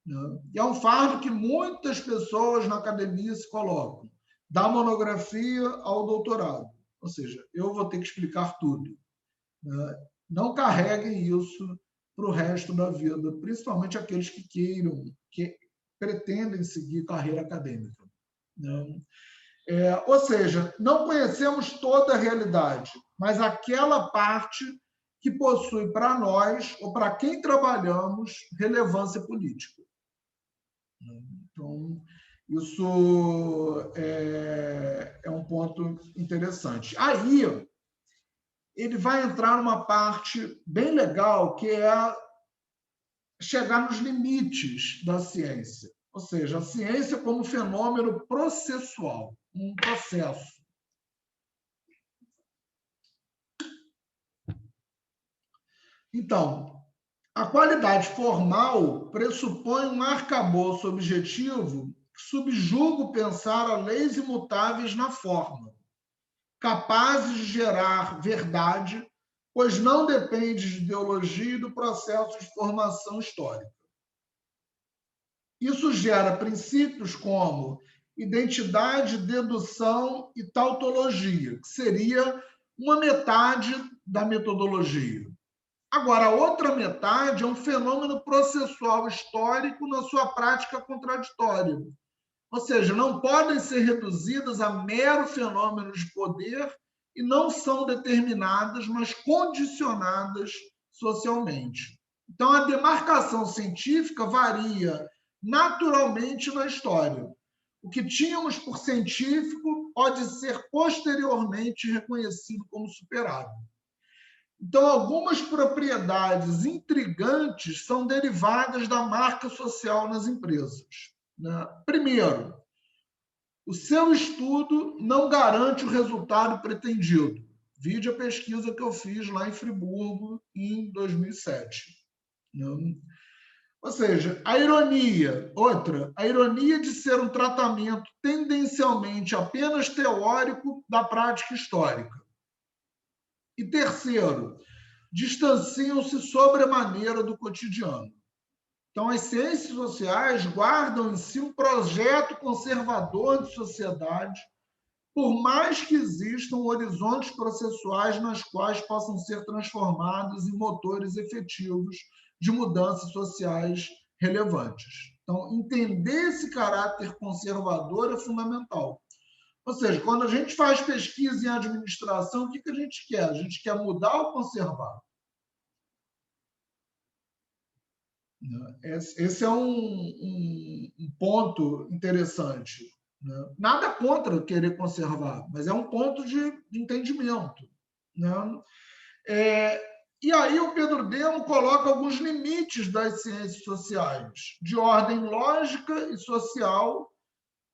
[SPEAKER 1] Né? E é um fardo que muitas pessoas na academia se colocam, da monografia ao doutorado. Ou seja, eu vou ter que explicar tudo. Né? Não carreguem isso para o resto da vida, principalmente aqueles que queiram, que pretendem seguir carreira acadêmica. Né? Ou seja, não conhecemos toda a realidade, mas aquela parte que possui para nós, ou para quem trabalhamos, relevância política. Então, isso é um ponto interessante. Aí, ele vai entrar numa parte bem legal, que é chegar nos limites da ciência. Ou seja, a ciência como fenômeno processual, um processo. Então, a qualidade formal pressupõe um arcabouço objetivo que subjuga o pensar a leis imutáveis na forma, capazes de gerar verdade, pois não depende de ideologia e do processo de formação histórica. Isso gera princípios como identidade, dedução e tautologia, que seria uma metade da metodologia. Agora, a outra metade é um fenômeno processual histórico na sua prática contraditória. Ou seja, não podem ser reduzidas a mero fenômeno de poder e não são determinadas, mas condicionadas socialmente. Então, a demarcação científica varia naturalmente na história. O que tínhamos por científico pode ser posteriormente reconhecido como superado. Então, algumas propriedades intrigantes são derivadas da marca social nas empresas. Né? Primeiro, o seu estudo não garante o resultado pretendido. Vide a pesquisa que eu fiz lá em Friburgo em 2007. Né? Ou seja, a ironia, a ironia de ser um tratamento tendencialmente apenas teórico da prática histórica. E terceiro, distanciam-se sobremaneira do cotidiano. Então, as ciências sociais guardam em si um projeto conservador de sociedade, por mais que existam horizontes processuais nas quais possam ser transformados em motores efetivos de mudanças sociais relevantes. Então, entender esse caráter conservador é fundamental. Ou seja, quando a gente faz pesquisa em administração, o que a gente quer? A gente quer mudar ou conservar? Esse é um ponto interessante. Né? Nada contra querer conservar, mas é um ponto de entendimento. Né? E aí o Pedro Demo coloca alguns limites das ciências sociais, de ordem lógica e social,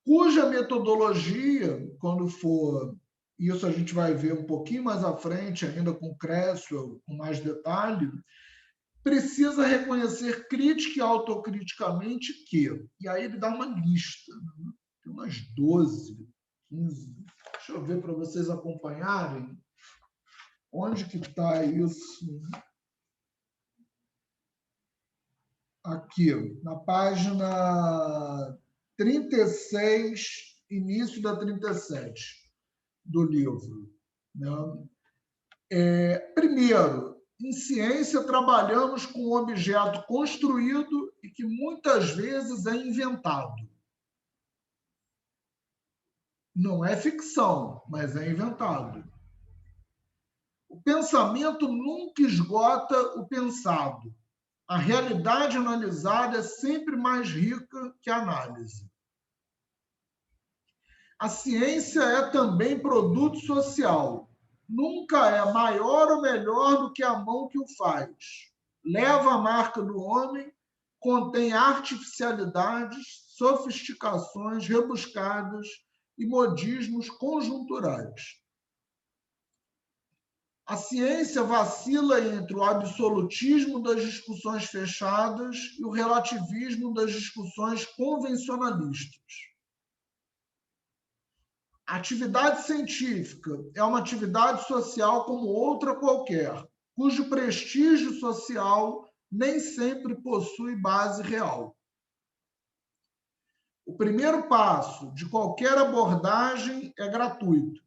[SPEAKER 1] cuja metodologia, quando for, isso a gente vai ver um pouquinho mais à frente, ainda com Creswell, com mais detalhe, precisa reconhecer crítica e autocriticamente que, e aí ele dá uma lista, né? Tem umas 12, 15, deixa eu ver para vocês acompanharem, onde que está isso? Aqui, na página 36, início da 37 do livro. Né? Primeiro, em ciência trabalhamos com um objeto construído e que muitas vezes é inventado. Não é ficção, mas é inventado. O pensamento nunca esgota o pensado. A realidade analisada é sempre mais rica que a análise. A ciência é também produto social. Nunca é maior ou melhor do que a mão que o faz. Leva a marca do homem, contém artificialidades, sofisticações rebuscadas e modismos conjunturais. A ciência vacila entre o absolutismo das discussões fechadas e o relativismo das discussões convencionalistas. A atividade científica é uma atividade social como outra qualquer, cujo prestígio social nem sempre possui base real. O primeiro passo de qualquer abordagem é gratuito.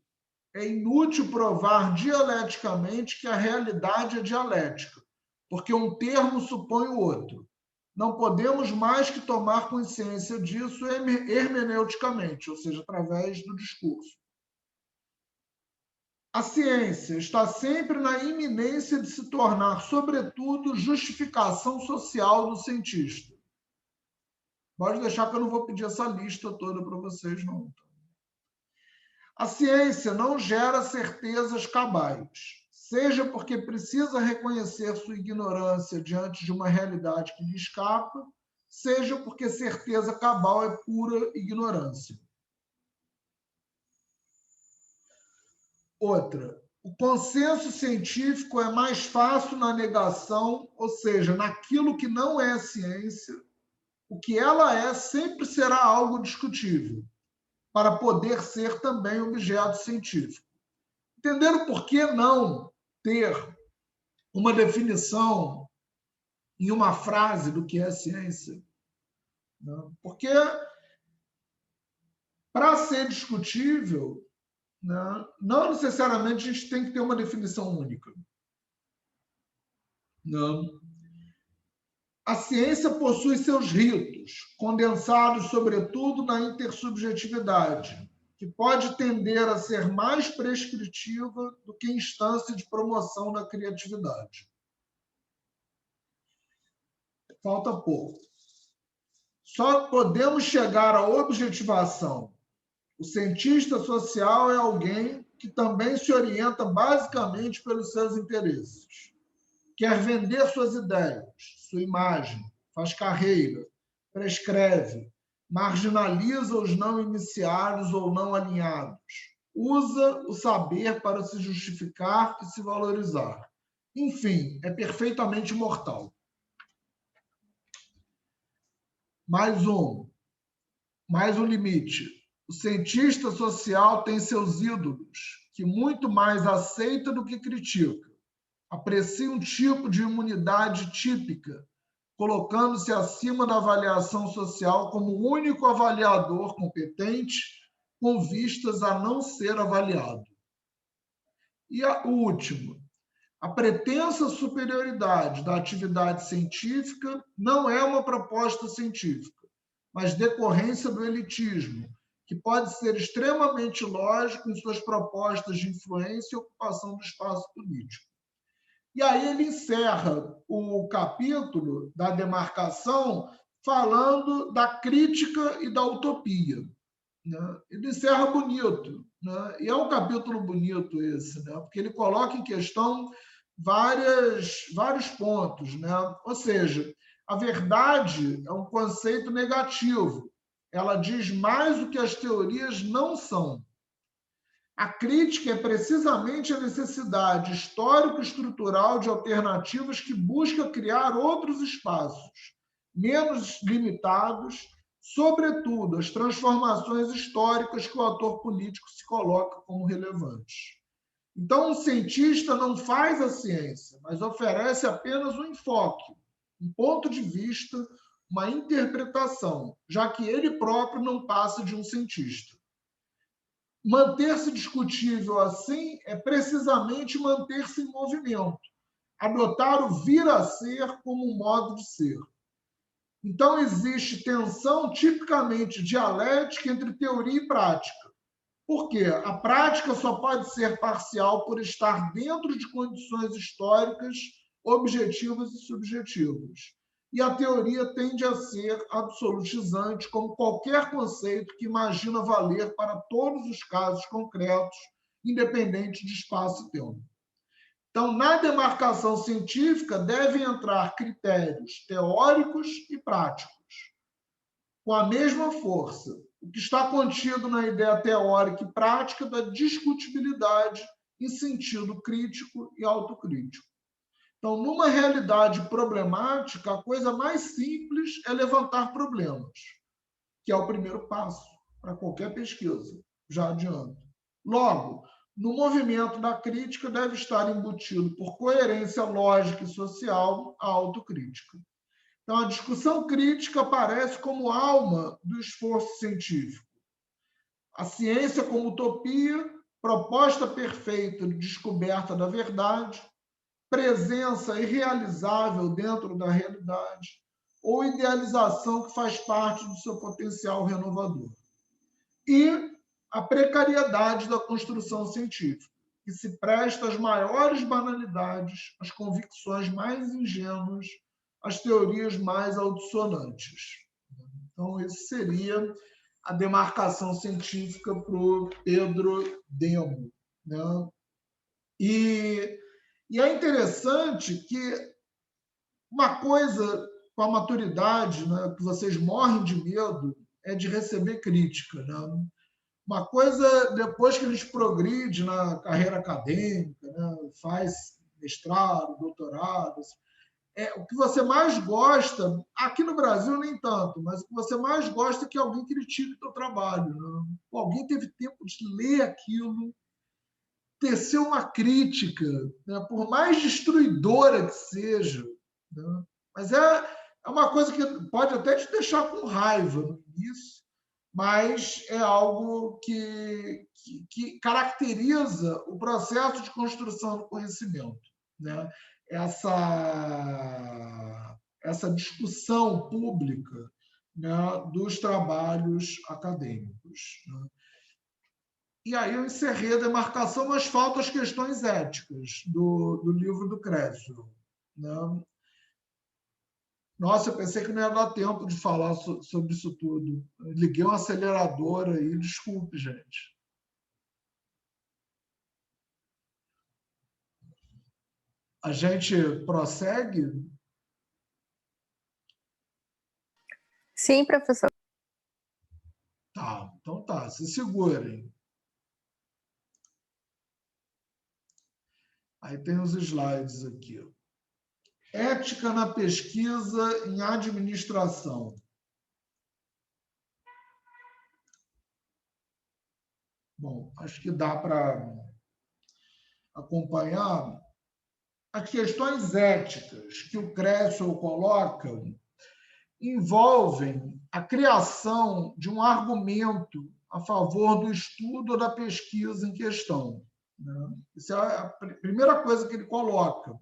[SPEAKER 1] É inútil provar dialeticamente que a realidade é dialética, porque um termo supõe o outro. Não podemos mais que tomar consciência disso hermeneuticamente, ou seja, através do discurso. A ciência está sempre na iminência de se tornar, sobretudo, justificação social do cientista. Pode deixar que eu não vou pedir essa lista toda para vocês, não. A ciência não gera certezas cabais, seja porque precisa reconhecer sua ignorância diante de uma realidade que lhe escapa, seja porque certeza cabal é pura ignorância. Outra, o consenso científico é mais fácil na negação, ou seja, naquilo que não é ciência. O que ela é sempre será algo discutível, para poder ser também objeto científico. Entenderam por que não ter uma definição em uma frase do que é ciência? Porque, para ser discutível, não necessariamente a gente tem que ter uma definição única. Não. A ciência possui seus ritos, condensados, sobretudo, na intersubjetividade, que pode tender a ser mais prescritiva do que instância de promoção da criatividade. Falta pouco. Só podemos chegar à objetivação. O cientista social é alguém que também se orienta basicamente pelos seus interesses. Quer vender suas ideias, sua imagem, faz carreira, prescreve, marginaliza os não iniciados ou não alinhados, usa o saber para se justificar e se valorizar. Enfim, é perfeitamente mortal. Mais um limite. O cientista social tem seus ídolos, que muito mais aceita do que critica. Aprecia um tipo de imunidade típica, colocando-se acima da avaliação social como único avaliador competente, com vistas a não ser avaliado. E o último, a pretensa superioridade da atividade científica não é uma proposta científica, mas decorrência do elitismo, que pode ser extremamente lógico em suas propostas de influência e ocupação do espaço político. E aí ele encerra o capítulo da demarcação falando da crítica e da utopia. Ele encerra bonito. E é um capítulo bonito esse, porque ele coloca em questão vários pontos. Ou seja, a verdade é um conceito negativo. Ela diz mais do que as teorias não são. A crítica é precisamente a necessidade histórico-estrutural de alternativas que busca criar outros espaços, menos limitados, sobretudo as transformações históricas que o ator político se coloca como relevantes. Então, um cientista não faz a ciência, mas oferece apenas um enfoque, um ponto de vista, uma interpretação, já que ele próprio não passa de um cientista. Manter-se discutível assim é precisamente manter-se em movimento, adotar o vir a ser como um modo de ser. Então, existe tensão tipicamente dialética entre teoria e prática. Por quê? A prática só pode ser parcial por estar dentro de condições históricas, objetivas e subjetivas. E a teoria tende a ser absolutizante, como qualquer conceito que imagina valer para todos os casos concretos, independente de espaço e tempo. Então, na demarcação científica, devem entrar critérios teóricos e práticos, com a mesma força. O que está contido na ideia teórica e prática da discutibilidade em sentido crítico e autocrítico. Então, numa realidade problemática, a coisa mais simples é levantar problemas, que é o primeiro passo para qualquer pesquisa. já adianto. Logo, no movimento da crítica deve estar embutido, por coerência lógica e social, a autocrítica. Então, a discussão crítica aparece como alma do esforço científico. A ciência como utopia, proposta perfeita de descoberta da verdade, presença irrealizável dentro da realidade, ou idealização que faz parte do seu potencial renovador. E a precariedade da construção científica, que se presta às maiores banalidades, às convicções mais ingênuas, às teorias mais altissonantes. Então, esse seria a demarcação científica para o Pedro Demo. Né? E é interessante que uma coisa com a maturidade, né, que vocês morrem de medo, é de receber crítica. Né? Uma coisa, depois que a gente progride na carreira acadêmica, né, faz mestrado, doutorado, o que você mais gosta, aqui no Brasil nem tanto, mas o que você mais gosta é que alguém critique o seu trabalho. Né? Alguém teve tempo de ler aquilo, tecer uma crítica, né, por mais destruidora que seja, né? Mas é uma coisa que pode até te deixar com raiva no início, mas é algo que caracteriza o processo de construção do conhecimento. Né? Essa discussão pública, né, dos trabalhos acadêmicos. Né? E aí eu encerrei a demarcação, mas faltam as questões éticas do livro do Creswell. Né? Nossa, eu pensei que não ia dar tempo de falar sobre isso tudo. Eu liguei um acelerador aí, desculpe, gente. A gente prossegue?
[SPEAKER 3] Sim, professor.
[SPEAKER 1] Tá, então tá, se segurem. Aí tem os slides aqui. Ética na pesquisa em administração. Bom, acho que dá para acompanhar. As questões éticas que o Creswell coloca envolvem a criação de um argumento a favor do estudo ou da pesquisa em questão. Né? Essa é a primeira coisa que ele coloca.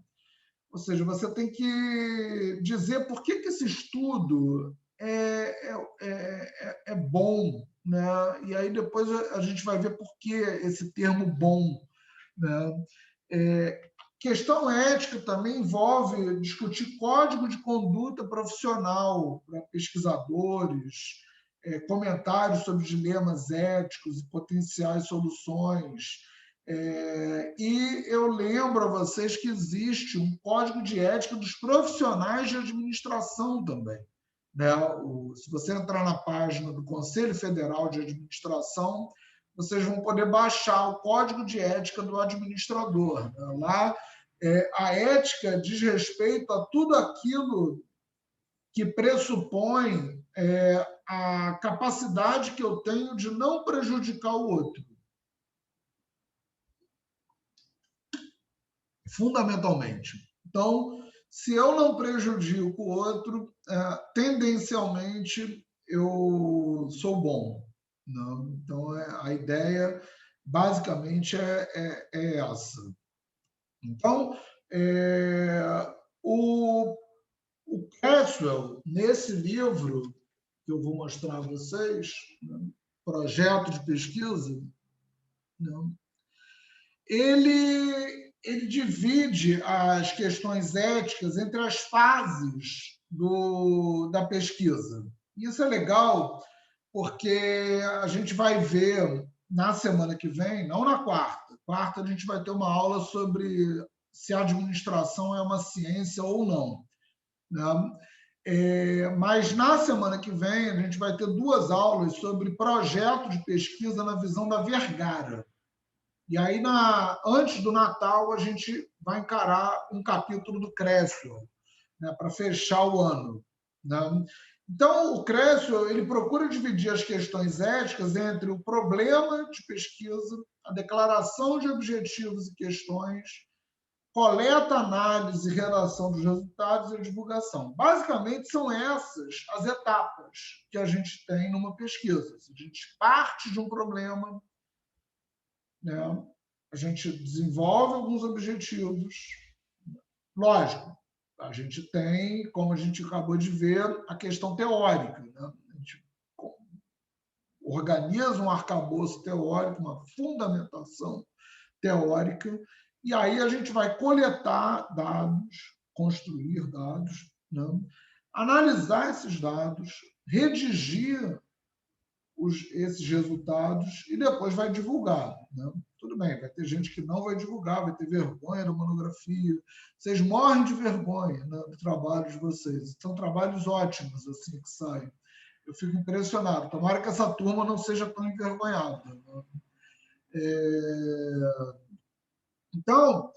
[SPEAKER 1] Ou seja, você tem que dizer por que esse estudo é bom. Né? E aí depois a gente vai ver por que esse termo bom. Né? Questão ética também envolve discutir código de conduta profissional para pesquisadores, comentários sobre dilemas éticos e potenciais soluções. E eu lembro a vocês que existe um código de ética dos profissionais de administração também. Né? Se você entrar na página do Conselho Federal de Administração, vocês vão poder baixar o código de ética do administrador. Né? Lá, a ética diz respeito a tudo aquilo que pressupõe a capacidade que eu tenho de não prejudicar o outro. Fundamentalmente. Então, se eu não prejudico o outro, tendencialmente eu sou bom. Não? Então, a ideia basicamente é essa. Então, o Creswell, nesse livro que eu vou mostrar a vocês, né, projeto de pesquisa, né, ele divide as questões éticas entre as fases da pesquisa. Isso é legal porque a gente vai ver na semana que vem, não na quarta. Quarta a gente vai ter uma aula sobre se a administração é uma ciência ou não. Né? Mas na semana que vem a gente vai ter 2 aulas sobre projeto de pesquisa na visão da Vergara. E aí, antes do Natal, a gente vai encarar um capítulo do Creswell, né, para fechar o ano. Né? Então, o Crécio ele procura dividir as questões éticas entre o problema de pesquisa, a declaração de objetivos e questões, coleta, análise e redação dos resultados e a divulgação. Basicamente, são essas as etapas que a gente tem numa pesquisa. A gente parte de um problema, né? A gente desenvolve alguns objetivos. Lógico, a gente tem, como a gente acabou de ver, a questão teórica. Né? A gente organiza um arcabouço teórico, uma fundamentação teórica, e aí a gente vai coletar dados, construir dados, né? Analisar esses dados, redigir esses resultados e depois vai divulgar. Né? Tudo bem, vai ter gente que não vai divulgar, vai ter vergonha da monografia. Vocês morrem de vergonha, né, do trabalho de vocês. São trabalhos ótimos assim que saem. Eu fico impressionado. Tomara que essa turma não seja tão envergonhada. Né? Então,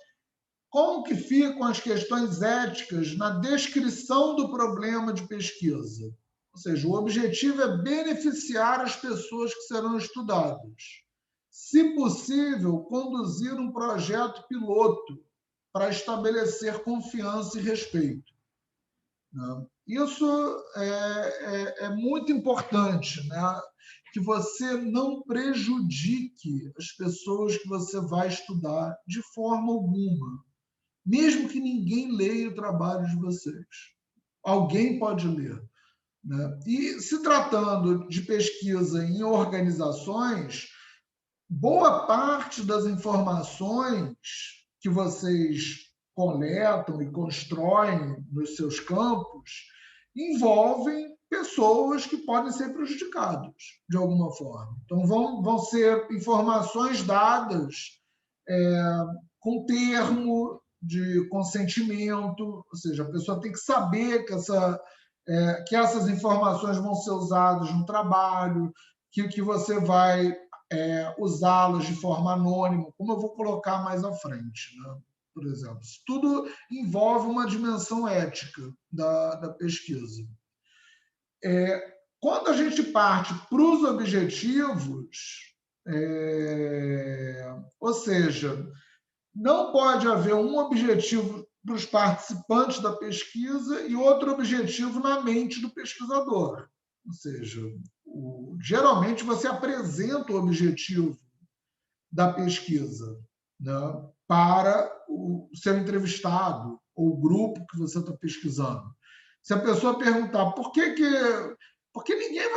[SPEAKER 1] como que ficam as questões éticas na descrição do problema de pesquisa? Ou seja, o objetivo é beneficiar as pessoas que serão estudadas. Se possível, conduzir um projeto piloto para estabelecer confiança e respeito. Isso é muito importante, né? Que você não prejudique as pessoas que você vai estudar de forma alguma, mesmo que ninguém leia o trabalho de vocês. Alguém pode ler. Né? E se tratando de pesquisa em organizações, boa parte das informações que vocês coletam e constroem nos seus campos envolvem pessoas que podem ser prejudicadas de alguma forma. Então, vão ser informações dadas com termo de consentimento, ou seja, a pessoa tem que saber que essas informações vão ser usadas no trabalho, que você vai usá-las de forma anônima, como eu vou colocar mais à frente, né? Por exemplo. Isso tudo envolve uma dimensão ética da pesquisa. Quando a gente parte para os objetivos, ou seja, não pode haver um objetivo para os participantes da pesquisa e outro objetivo na mente do pesquisador. Ou seja, geralmente você apresenta o objetivo da pesquisa, né, para o seu entrevistado ou o grupo que você está pesquisando. Se a pessoa perguntar por que ninguém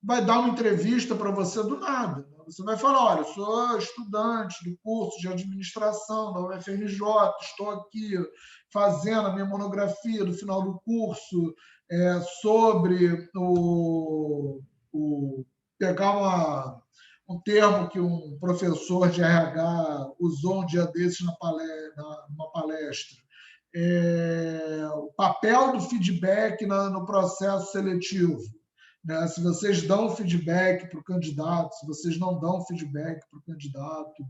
[SPEAKER 1] vai dar uma entrevista para você do nada. Você vai falar, olha, eu sou estudante do curso de administração da UFRJ, estou aqui fazendo a minha monografia do final do curso sobre pegar um termo que um professor de RH usou um dia desses numa palestra. O papel do feedback no processo seletivo. Né? Se vocês dão feedback para o candidato, se vocês não dão feedback para o candidato.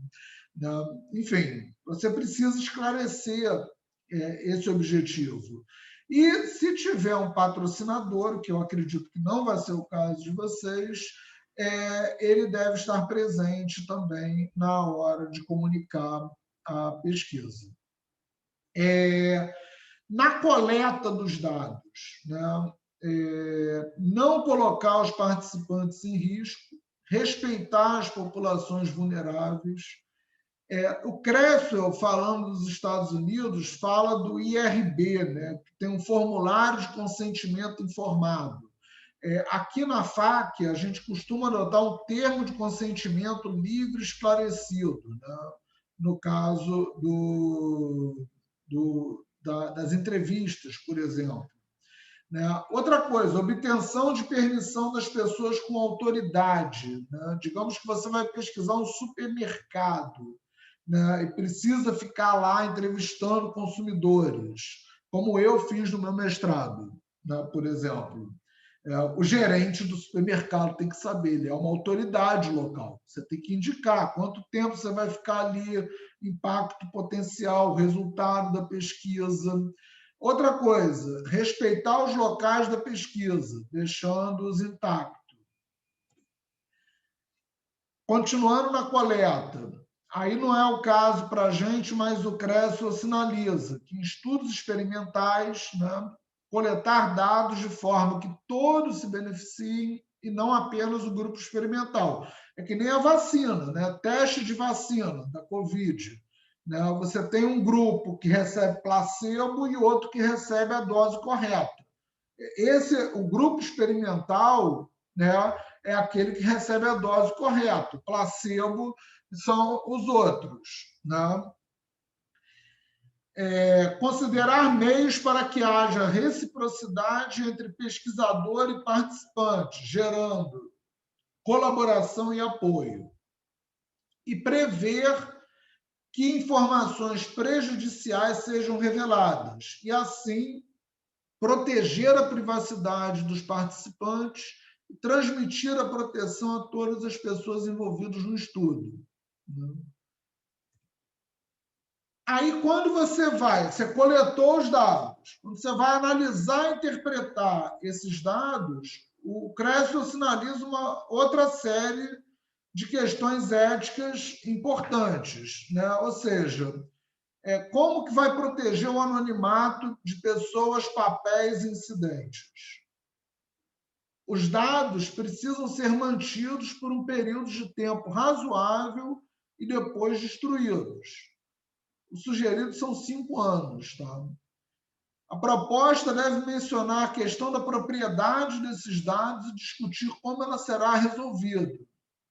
[SPEAKER 1] Né? Enfim, você precisa esclarecer esse objetivo. E se tiver um patrocinador, que eu acredito que não vai ser o caso de vocês, ele deve estar presente também na hora de comunicar a pesquisa. Na coleta dos dados, né? Não colocar os participantes em risco, respeitar as populações vulneráveis. O Creswell, falando dos Estados Unidos, fala do IRB, né, que tem um formulário de consentimento informado. Aqui na FAC, a gente costuma adotar um termo de consentimento livre e esclarecido, né, no caso das entrevistas, por exemplo. Né? Outra coisa, obtenção de permissão das pessoas com autoridade. Né? Digamos que você vai pesquisar um supermercado, né? E precisa ficar lá entrevistando consumidores, como eu fiz no meu mestrado, né? Por exemplo. O gerente do supermercado tem que saber, ele é uma autoridade local. Você tem que indicar quanto tempo você vai ficar ali, impacto potencial, resultado da pesquisa. Outra coisa, respeitar os locais da pesquisa, deixando-os intactos. Continuando na coleta, aí não é o caso para a gente, mas o CRESO sinaliza que em estudos experimentais, né, coletar dados de forma que todos se beneficiem e não apenas o grupo experimental. É que nem a vacina, né? Teste de vacina da Covid. Né? Você tem um grupo que recebe placebo e outro que recebe a dose correta. O grupo experimental, né, é aquele que recebe a dose correta. O placebo são os outros. Né? Considerar meios para que haja reciprocidade entre pesquisador e participante, gerando colaboração e apoio. E prever que informações prejudiciais sejam reveladas, e assim proteger a privacidade dos participantes e transmitir a proteção a todas as pessoas envolvidas no estudo. Aí, quando você coletou os dados, quando você vai analisar e interpretar esses dados, o CRESO sinaliza uma outra série de questões éticas importantes, né? Ou seja, como que vai proteger o anonimato de pessoas, papéis e incidentes? Os dados precisam ser mantidos por um período de tempo razoável e depois destruídos. O sugerido são 5 anos. Tá? A proposta deve mencionar a questão da propriedade desses dados e discutir como ela será resolvida.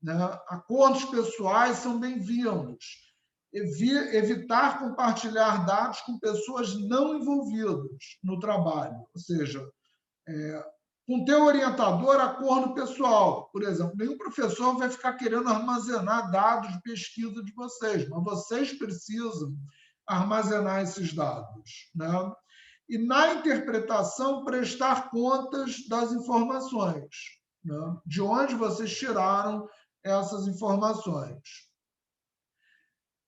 [SPEAKER 1] Né? Acordos pessoais são bem-vindos. Evitar compartilhar dados com pessoas não envolvidas no trabalho, ou seja, com teu orientador, acordo pessoal. Por exemplo, nenhum professor vai ficar querendo armazenar dados de pesquisa de vocês, mas vocês precisam armazenar esses dados. Né? E, na interpretação, prestar contas das informações, né? De onde vocês tiraram essas informações.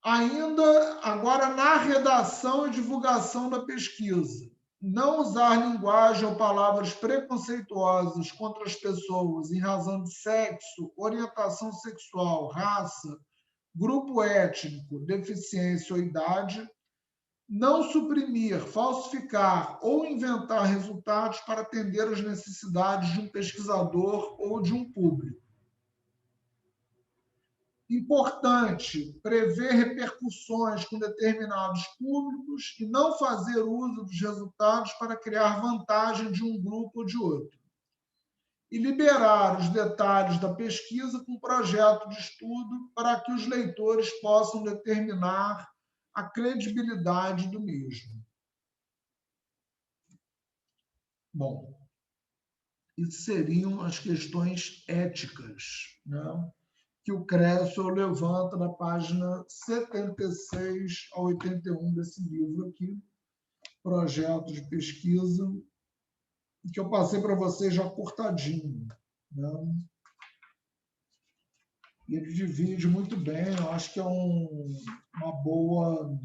[SPEAKER 1] Ainda, agora, na redação e divulgação da pesquisa, não usar linguagem ou palavras preconceituosas contra as pessoas em razão de sexo, orientação sexual, raça, grupo étnico, deficiência ou idade, não suprimir, falsificar ou inventar resultados para atender às necessidades de um pesquisador ou de um público. Importante, prever repercussões com determinados públicos e não fazer uso dos resultados para criar vantagem de um grupo ou de outro. E liberar os detalhes da pesquisa com projeto de estudo para que os leitores possam determinar a credibilidade do mesmo. Bom, isso seriam as questões éticas, né? Que o CRESO levanta na página 76 a 81 desse livro aqui, projeto de pesquisa, que eu passei para vocês já cortadinho. Né? Ele divide muito bem, eu acho que é uma boa...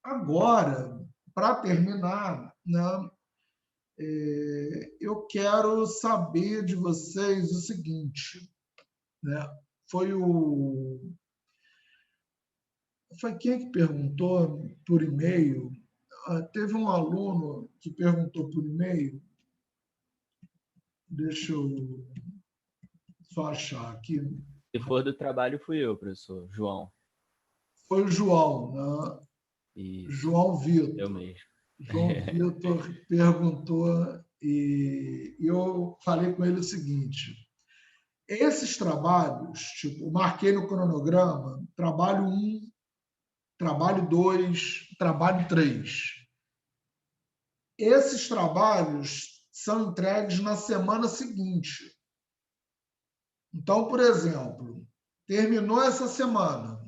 [SPEAKER 1] Agora, para terminar, né, eu quero saber de vocês o seguinte, né? Foi quem que perguntou por e-mail? Teve um aluno que perguntou por e-mail. Deixa eu só achar aqui.
[SPEAKER 4] Se for do trabalho, fui eu, professor João.
[SPEAKER 1] Foi o João, né?
[SPEAKER 4] Isso.
[SPEAKER 1] João Vitor.
[SPEAKER 4] Eu mesmo.
[SPEAKER 1] João Vitor perguntou e eu falei com ele o seguinte: esses trabalhos, tipo, marquei no cronograma, trabalho 1, trabalho 2, trabalho 3. Esses trabalhos são entregues na semana seguinte. Então, por exemplo, terminou essa semana.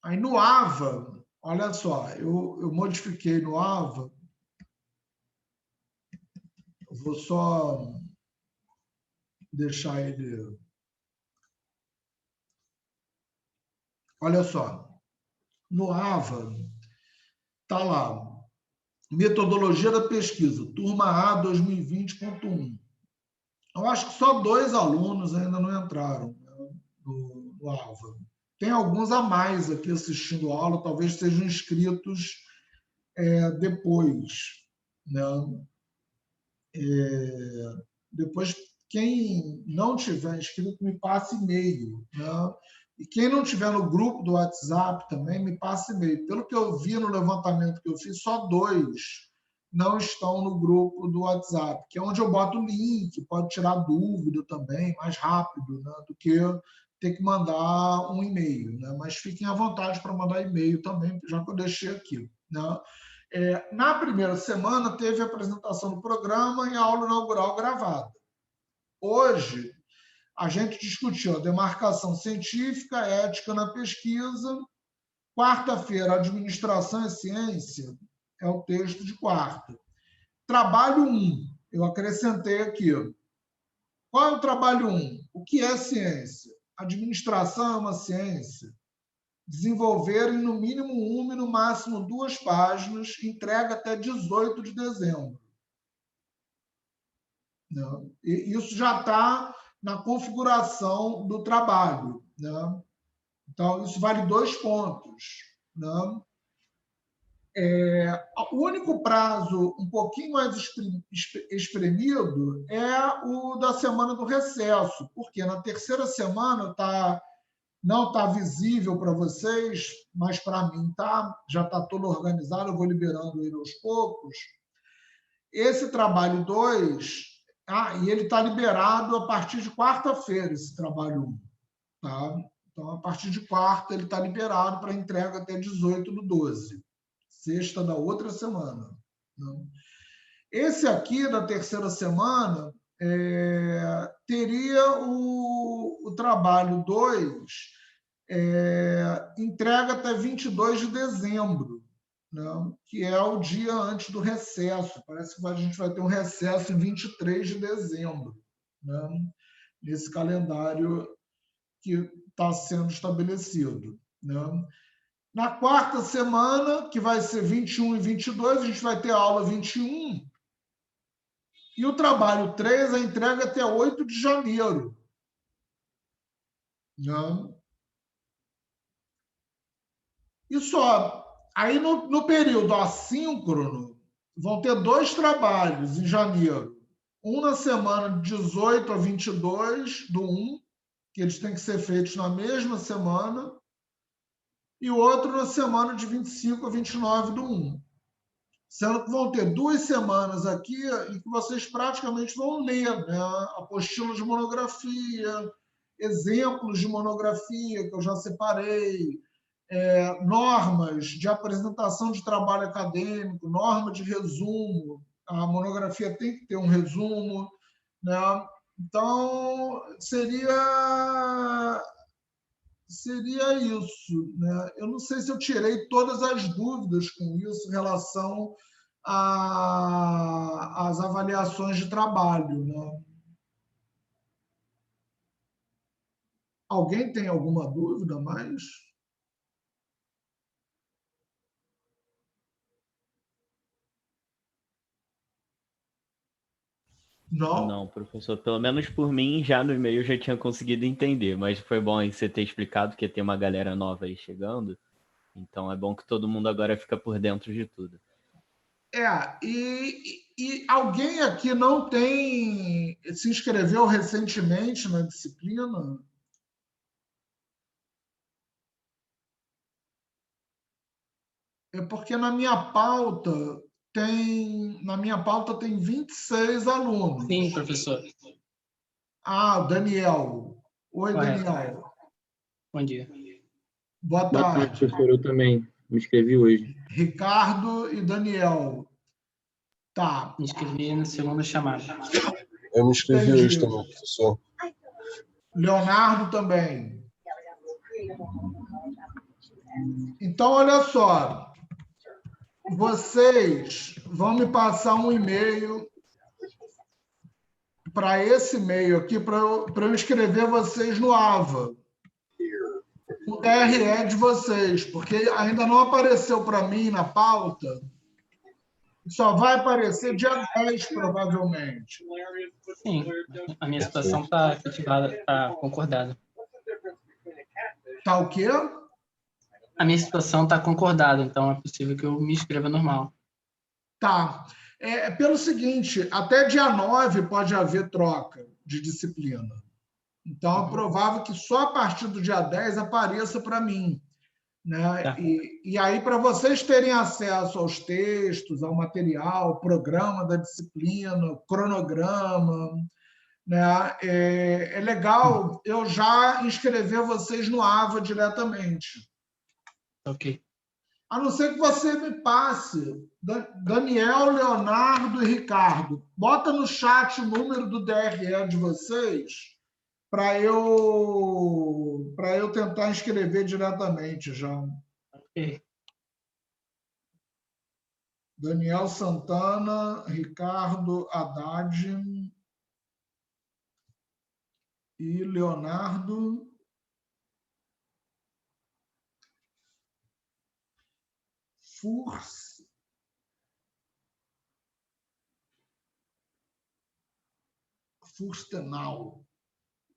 [SPEAKER 1] Aí no AVA, olha só, eu modifiquei no AVA. Eu vou só deixar ele... Olha só, no AVA, está lá, Metodologia da pesquisa, turma A 2020.1. Eu acho que só 2 alunos ainda não entraram, né, no ALVA. Tem alguns a mais aqui assistindo a aula, talvez sejam inscritos depois, né? Depois, quem não tiver inscrito, me passe e-mail, né? E quem não tiver no grupo do WhatsApp também, me passe e-mail. Pelo que eu vi no levantamento que eu fiz, só 2 não estão no grupo do WhatsApp, que é onde eu boto o link, pode tirar dúvida também, mais rápido, né, do que ter que mandar um e-mail, né? Mas fiquem à vontade para mandar e-mail também, já que eu deixei aqui, né? Na primeira semana, teve a apresentação do programa e a aula inaugural gravada. Hoje, a gente discutiu a demarcação científica, ética na pesquisa. Quarta-feira, administração e ciência, é o texto de quarta. Trabalho 1, eu acrescentei aqui. Qual é o trabalho 1? O que é ciência? Administração é uma ciência. Desenvolver em no mínimo 1 e no máximo 2 páginas, entrega até 18 de dezembro. E isso já está na configuração do trabalho, né? Então, isso vale 2 pontos, né? O único prazo um pouquinho mais espremido é o da semana do recesso, porque na terceira semana não está visível para vocês, mas para mim já está todo organizado, eu vou liberando ele aos poucos. Esse trabalho 2, e ele está liberado a partir de quarta-feira, esse trabalho 1. Tá? Então, a partir de quarta, ele está liberado para entrega até 18/12, sexta da outra semana. Né? Esse aqui, da terceira semana, teria o trabalho 2, entrega até 22 de dezembro, né? Que é o dia antes do recesso. Parece que a gente vai ter um recesso em 23 de dezembro, né? Nesse calendário que está sendo estabelecido, né? Na quarta semana, que vai ser 21 e 22, a gente vai ter a aula 21, e o trabalho 3, a entrega até 8 de janeiro. Né? E só. Aí, no período assíncrono, vão ter 2 trabalhos em janeiro. Um na semana de 18 a 22 do 1, que eles têm que ser feitos na mesma semana, e o outro na semana de 25 a 29 do 1. Sendo que vão ter 2 semanas aqui em que vocês praticamente vão ler, né? Apostila de monografia, exemplos de monografia que eu já separei, normas de apresentação de trabalho acadêmico, norma de resumo. A monografia tem que ter um resumo, né? Então, seria isso, né? Eu não sei se eu tirei todas as dúvidas com isso em relação às avaliações de trabalho, né? Alguém tem alguma dúvida mais? Não?
[SPEAKER 4] Não, professor. Pelo menos por mim, já no e-mail eu já tinha conseguido entender, mas foi bom aí você ter explicado, porque tem uma galera nova aí chegando. Então é bom que todo mundo agora fica por dentro de tudo.
[SPEAKER 1] E alguém aqui não se inscreveu recentemente na disciplina? É porque na minha pauta tem 26 alunos.
[SPEAKER 5] Sim, professor.
[SPEAKER 1] O Daniel. Oi,
[SPEAKER 5] Correto.
[SPEAKER 1] Daniel.
[SPEAKER 5] Bom dia.
[SPEAKER 1] Boa tarde.
[SPEAKER 6] Professor, eu também me inscrevi hoje.
[SPEAKER 1] Ricardo e Daniel. Tá.
[SPEAKER 5] Me inscrevi na segunda chamada.
[SPEAKER 7] Eu me inscrevi hoje também, professor.
[SPEAKER 1] Leonardo também. Então, olha só. Vocês vão me passar um e-mail para esse e-mail aqui, para eu inscrever vocês no AVA. O DRE de vocês, porque ainda não apareceu para mim na pauta Só vai aparecer dia 10, provavelmente.
[SPEAKER 5] Sim, a minha situação está efetivada, está concordada.
[SPEAKER 1] Tá o quê?
[SPEAKER 5] A minha situação está concordada, então é possível que eu me inscreva normal.
[SPEAKER 1] Tá. Pelo seguinte, até dia 9 pode haver troca de disciplina. Então, é provável que só a partir do dia 10 apareça para mim. Né?
[SPEAKER 5] Tá.
[SPEAKER 1] E aí, para vocês terem acesso aos textos, ao material, programa da disciplina, cronograma, né? É legal eu já inscrever vocês no AVA diretamente.
[SPEAKER 5] Ok.
[SPEAKER 1] A não ser que você me passe, Daniel, Leonardo e Ricardo. Bota no chat o número do DRE de vocês para eu tentar inscrever diretamente já.
[SPEAKER 5] Ok.
[SPEAKER 1] Daniel Santana, Ricardo Haddad e Leonardo Furstenau.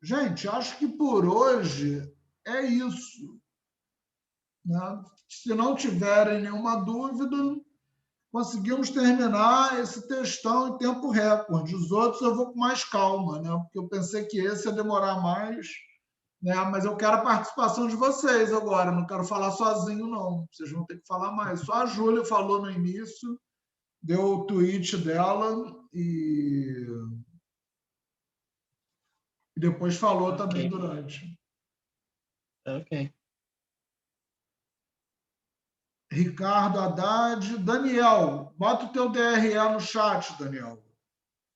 [SPEAKER 1] Gente, acho que por hoje é isso. Né? Se não tiverem nenhuma dúvida, conseguimos terminar esse textão em tempo recorde. Os outros eu vou com mais calma, né? Porque eu pensei que esse ia demorar mais, né? Mas eu quero a participação de vocês agora, não quero falar sozinho, não. Vocês vão ter que falar mais. Só a Júlia falou no início, deu o tweet dela e depois falou também durante.
[SPEAKER 5] Ok.
[SPEAKER 1] Ricardo Haddad. Daniel, bota o teu DRE no chat, Daniel.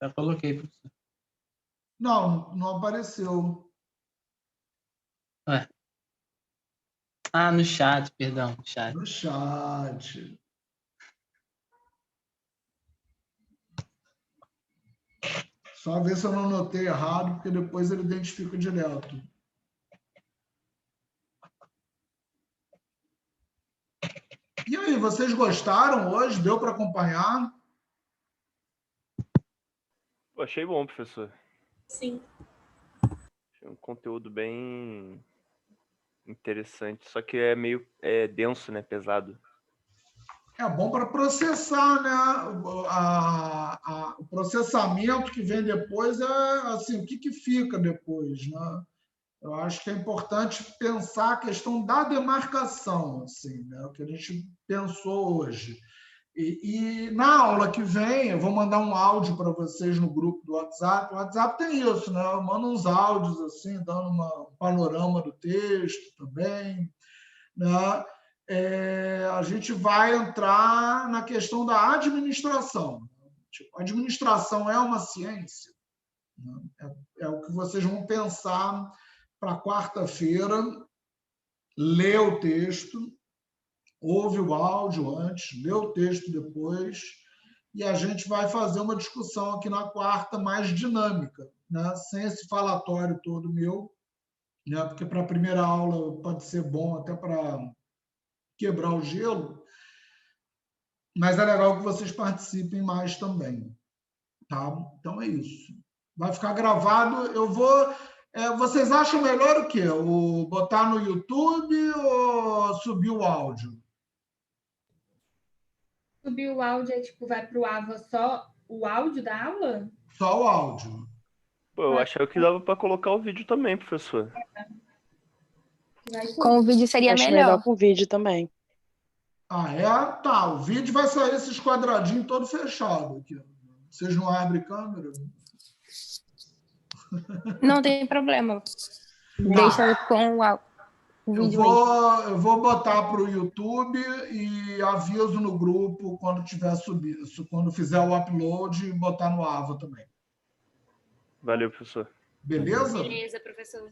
[SPEAKER 5] Já coloquei, professor.
[SPEAKER 1] Não apareceu.
[SPEAKER 5] Ué. Ah, no chat, perdão, no chat.
[SPEAKER 1] No chat. Só ver se eu não notei errado, porque depois ele identifica direto. E aí, vocês gostaram hoje? Deu para acompanhar?
[SPEAKER 8] Pô, achei bom, professor.
[SPEAKER 2] Sim.
[SPEAKER 8] Achei um conteúdo bem interessante, só que é meio denso, né? Pesado.
[SPEAKER 1] É bom para processar, né? O processamento que vem depois é assim, o que fica depois, né? Eu acho que é importante pensar a questão da demarcação, assim, né? O que a gente pensou hoje. E na aula que vem, eu vou mandar um áudio para vocês no grupo do WhatsApp. O WhatsApp tem isso, né? Eu mando uns áudios, assim, dando um panorama do texto também, né? A gente vai entrar na questão da administração. Tipo, a administração é uma ciência, né? É o que vocês vão pensar para quarta-feira, ler o texto, ouve o áudio antes, lê o texto depois, e a gente vai fazer uma discussão aqui na quarta mais dinâmica, né? Sem esse falatório todo meu, né? Porque para a primeira aula pode ser bom até para quebrar o gelo, mas é legal que vocês participem mais também. Tá? Então é isso. Vai ficar gravado. Eu vou. Vocês acham melhor o quê? Botar no YouTube ou subir o áudio?
[SPEAKER 2] Subir o áudio é tipo, vai pro AVA só o áudio da aula?
[SPEAKER 1] Só o áudio.
[SPEAKER 8] Pô, eu achava que dava pra colocar o vídeo também, professor.
[SPEAKER 3] Com o vídeo seria
[SPEAKER 9] Acho
[SPEAKER 3] melhor.
[SPEAKER 9] melhor com vídeo também.
[SPEAKER 1] Ah, é? Tá. O vídeo vai sair esses quadradinhos todo fechado aqui. Vocês não abrem câmera?
[SPEAKER 3] Não tem problema. Deixa com o vídeo aí.
[SPEAKER 1] Eu vou botar para o YouTube e aviso no grupo quando tiver subido, quando fizer o upload e botar no AVA também.
[SPEAKER 8] Valeu, professor.
[SPEAKER 1] Beleza?
[SPEAKER 2] Beleza, professor.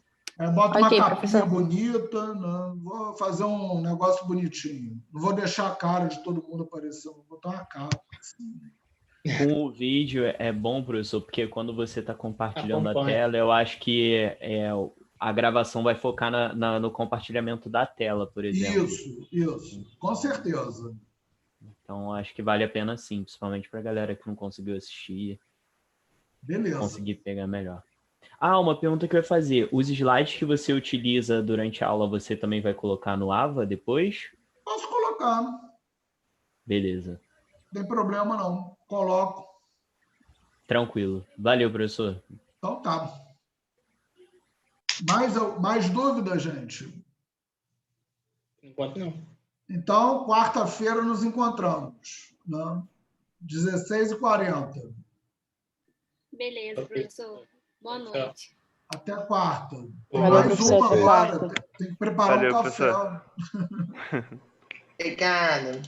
[SPEAKER 1] Bota uma
[SPEAKER 3] Ok,
[SPEAKER 1] capinha
[SPEAKER 3] professor.
[SPEAKER 1] bonita, né? Vou fazer um negócio bonitinho. Não vou deixar a cara de todo mundo aparecer, vou botar uma capa. Assim.
[SPEAKER 4] Com o vídeo é bom, professor, porque quando você está compartilhando a
[SPEAKER 5] Acompanha.
[SPEAKER 4] tela, eu acho que a gravação vai focar no compartilhamento da tela, por exemplo.
[SPEAKER 1] Isso, com certeza.
[SPEAKER 4] Então, acho que vale a pena sim, principalmente para a galera que não conseguiu assistir,
[SPEAKER 1] Beleza.
[SPEAKER 4] conseguir pegar melhor. Ah, uma pergunta que eu ia fazer. Os slides que você utiliza durante a aula, você também vai colocar no AVA depois?
[SPEAKER 1] Posso colocar.
[SPEAKER 4] Beleza.
[SPEAKER 1] Não tem problema, não. Coloco.
[SPEAKER 4] Tranquilo. Valeu, professor.
[SPEAKER 1] Então tá. Mais dúvidas, gente?
[SPEAKER 5] Enquanto não.
[SPEAKER 1] Então, quarta-feira nos encontramos. Né? 16h40.
[SPEAKER 9] Beleza, professor. Boa noite.
[SPEAKER 1] Até quarta.
[SPEAKER 3] Valeu,
[SPEAKER 1] Mais
[SPEAKER 3] professor,
[SPEAKER 1] uma
[SPEAKER 3] até
[SPEAKER 1] agora.
[SPEAKER 3] quarta.
[SPEAKER 1] Tem que preparar
[SPEAKER 8] Valeu,
[SPEAKER 1] um café.
[SPEAKER 8] professor.
[SPEAKER 10] Obrigada.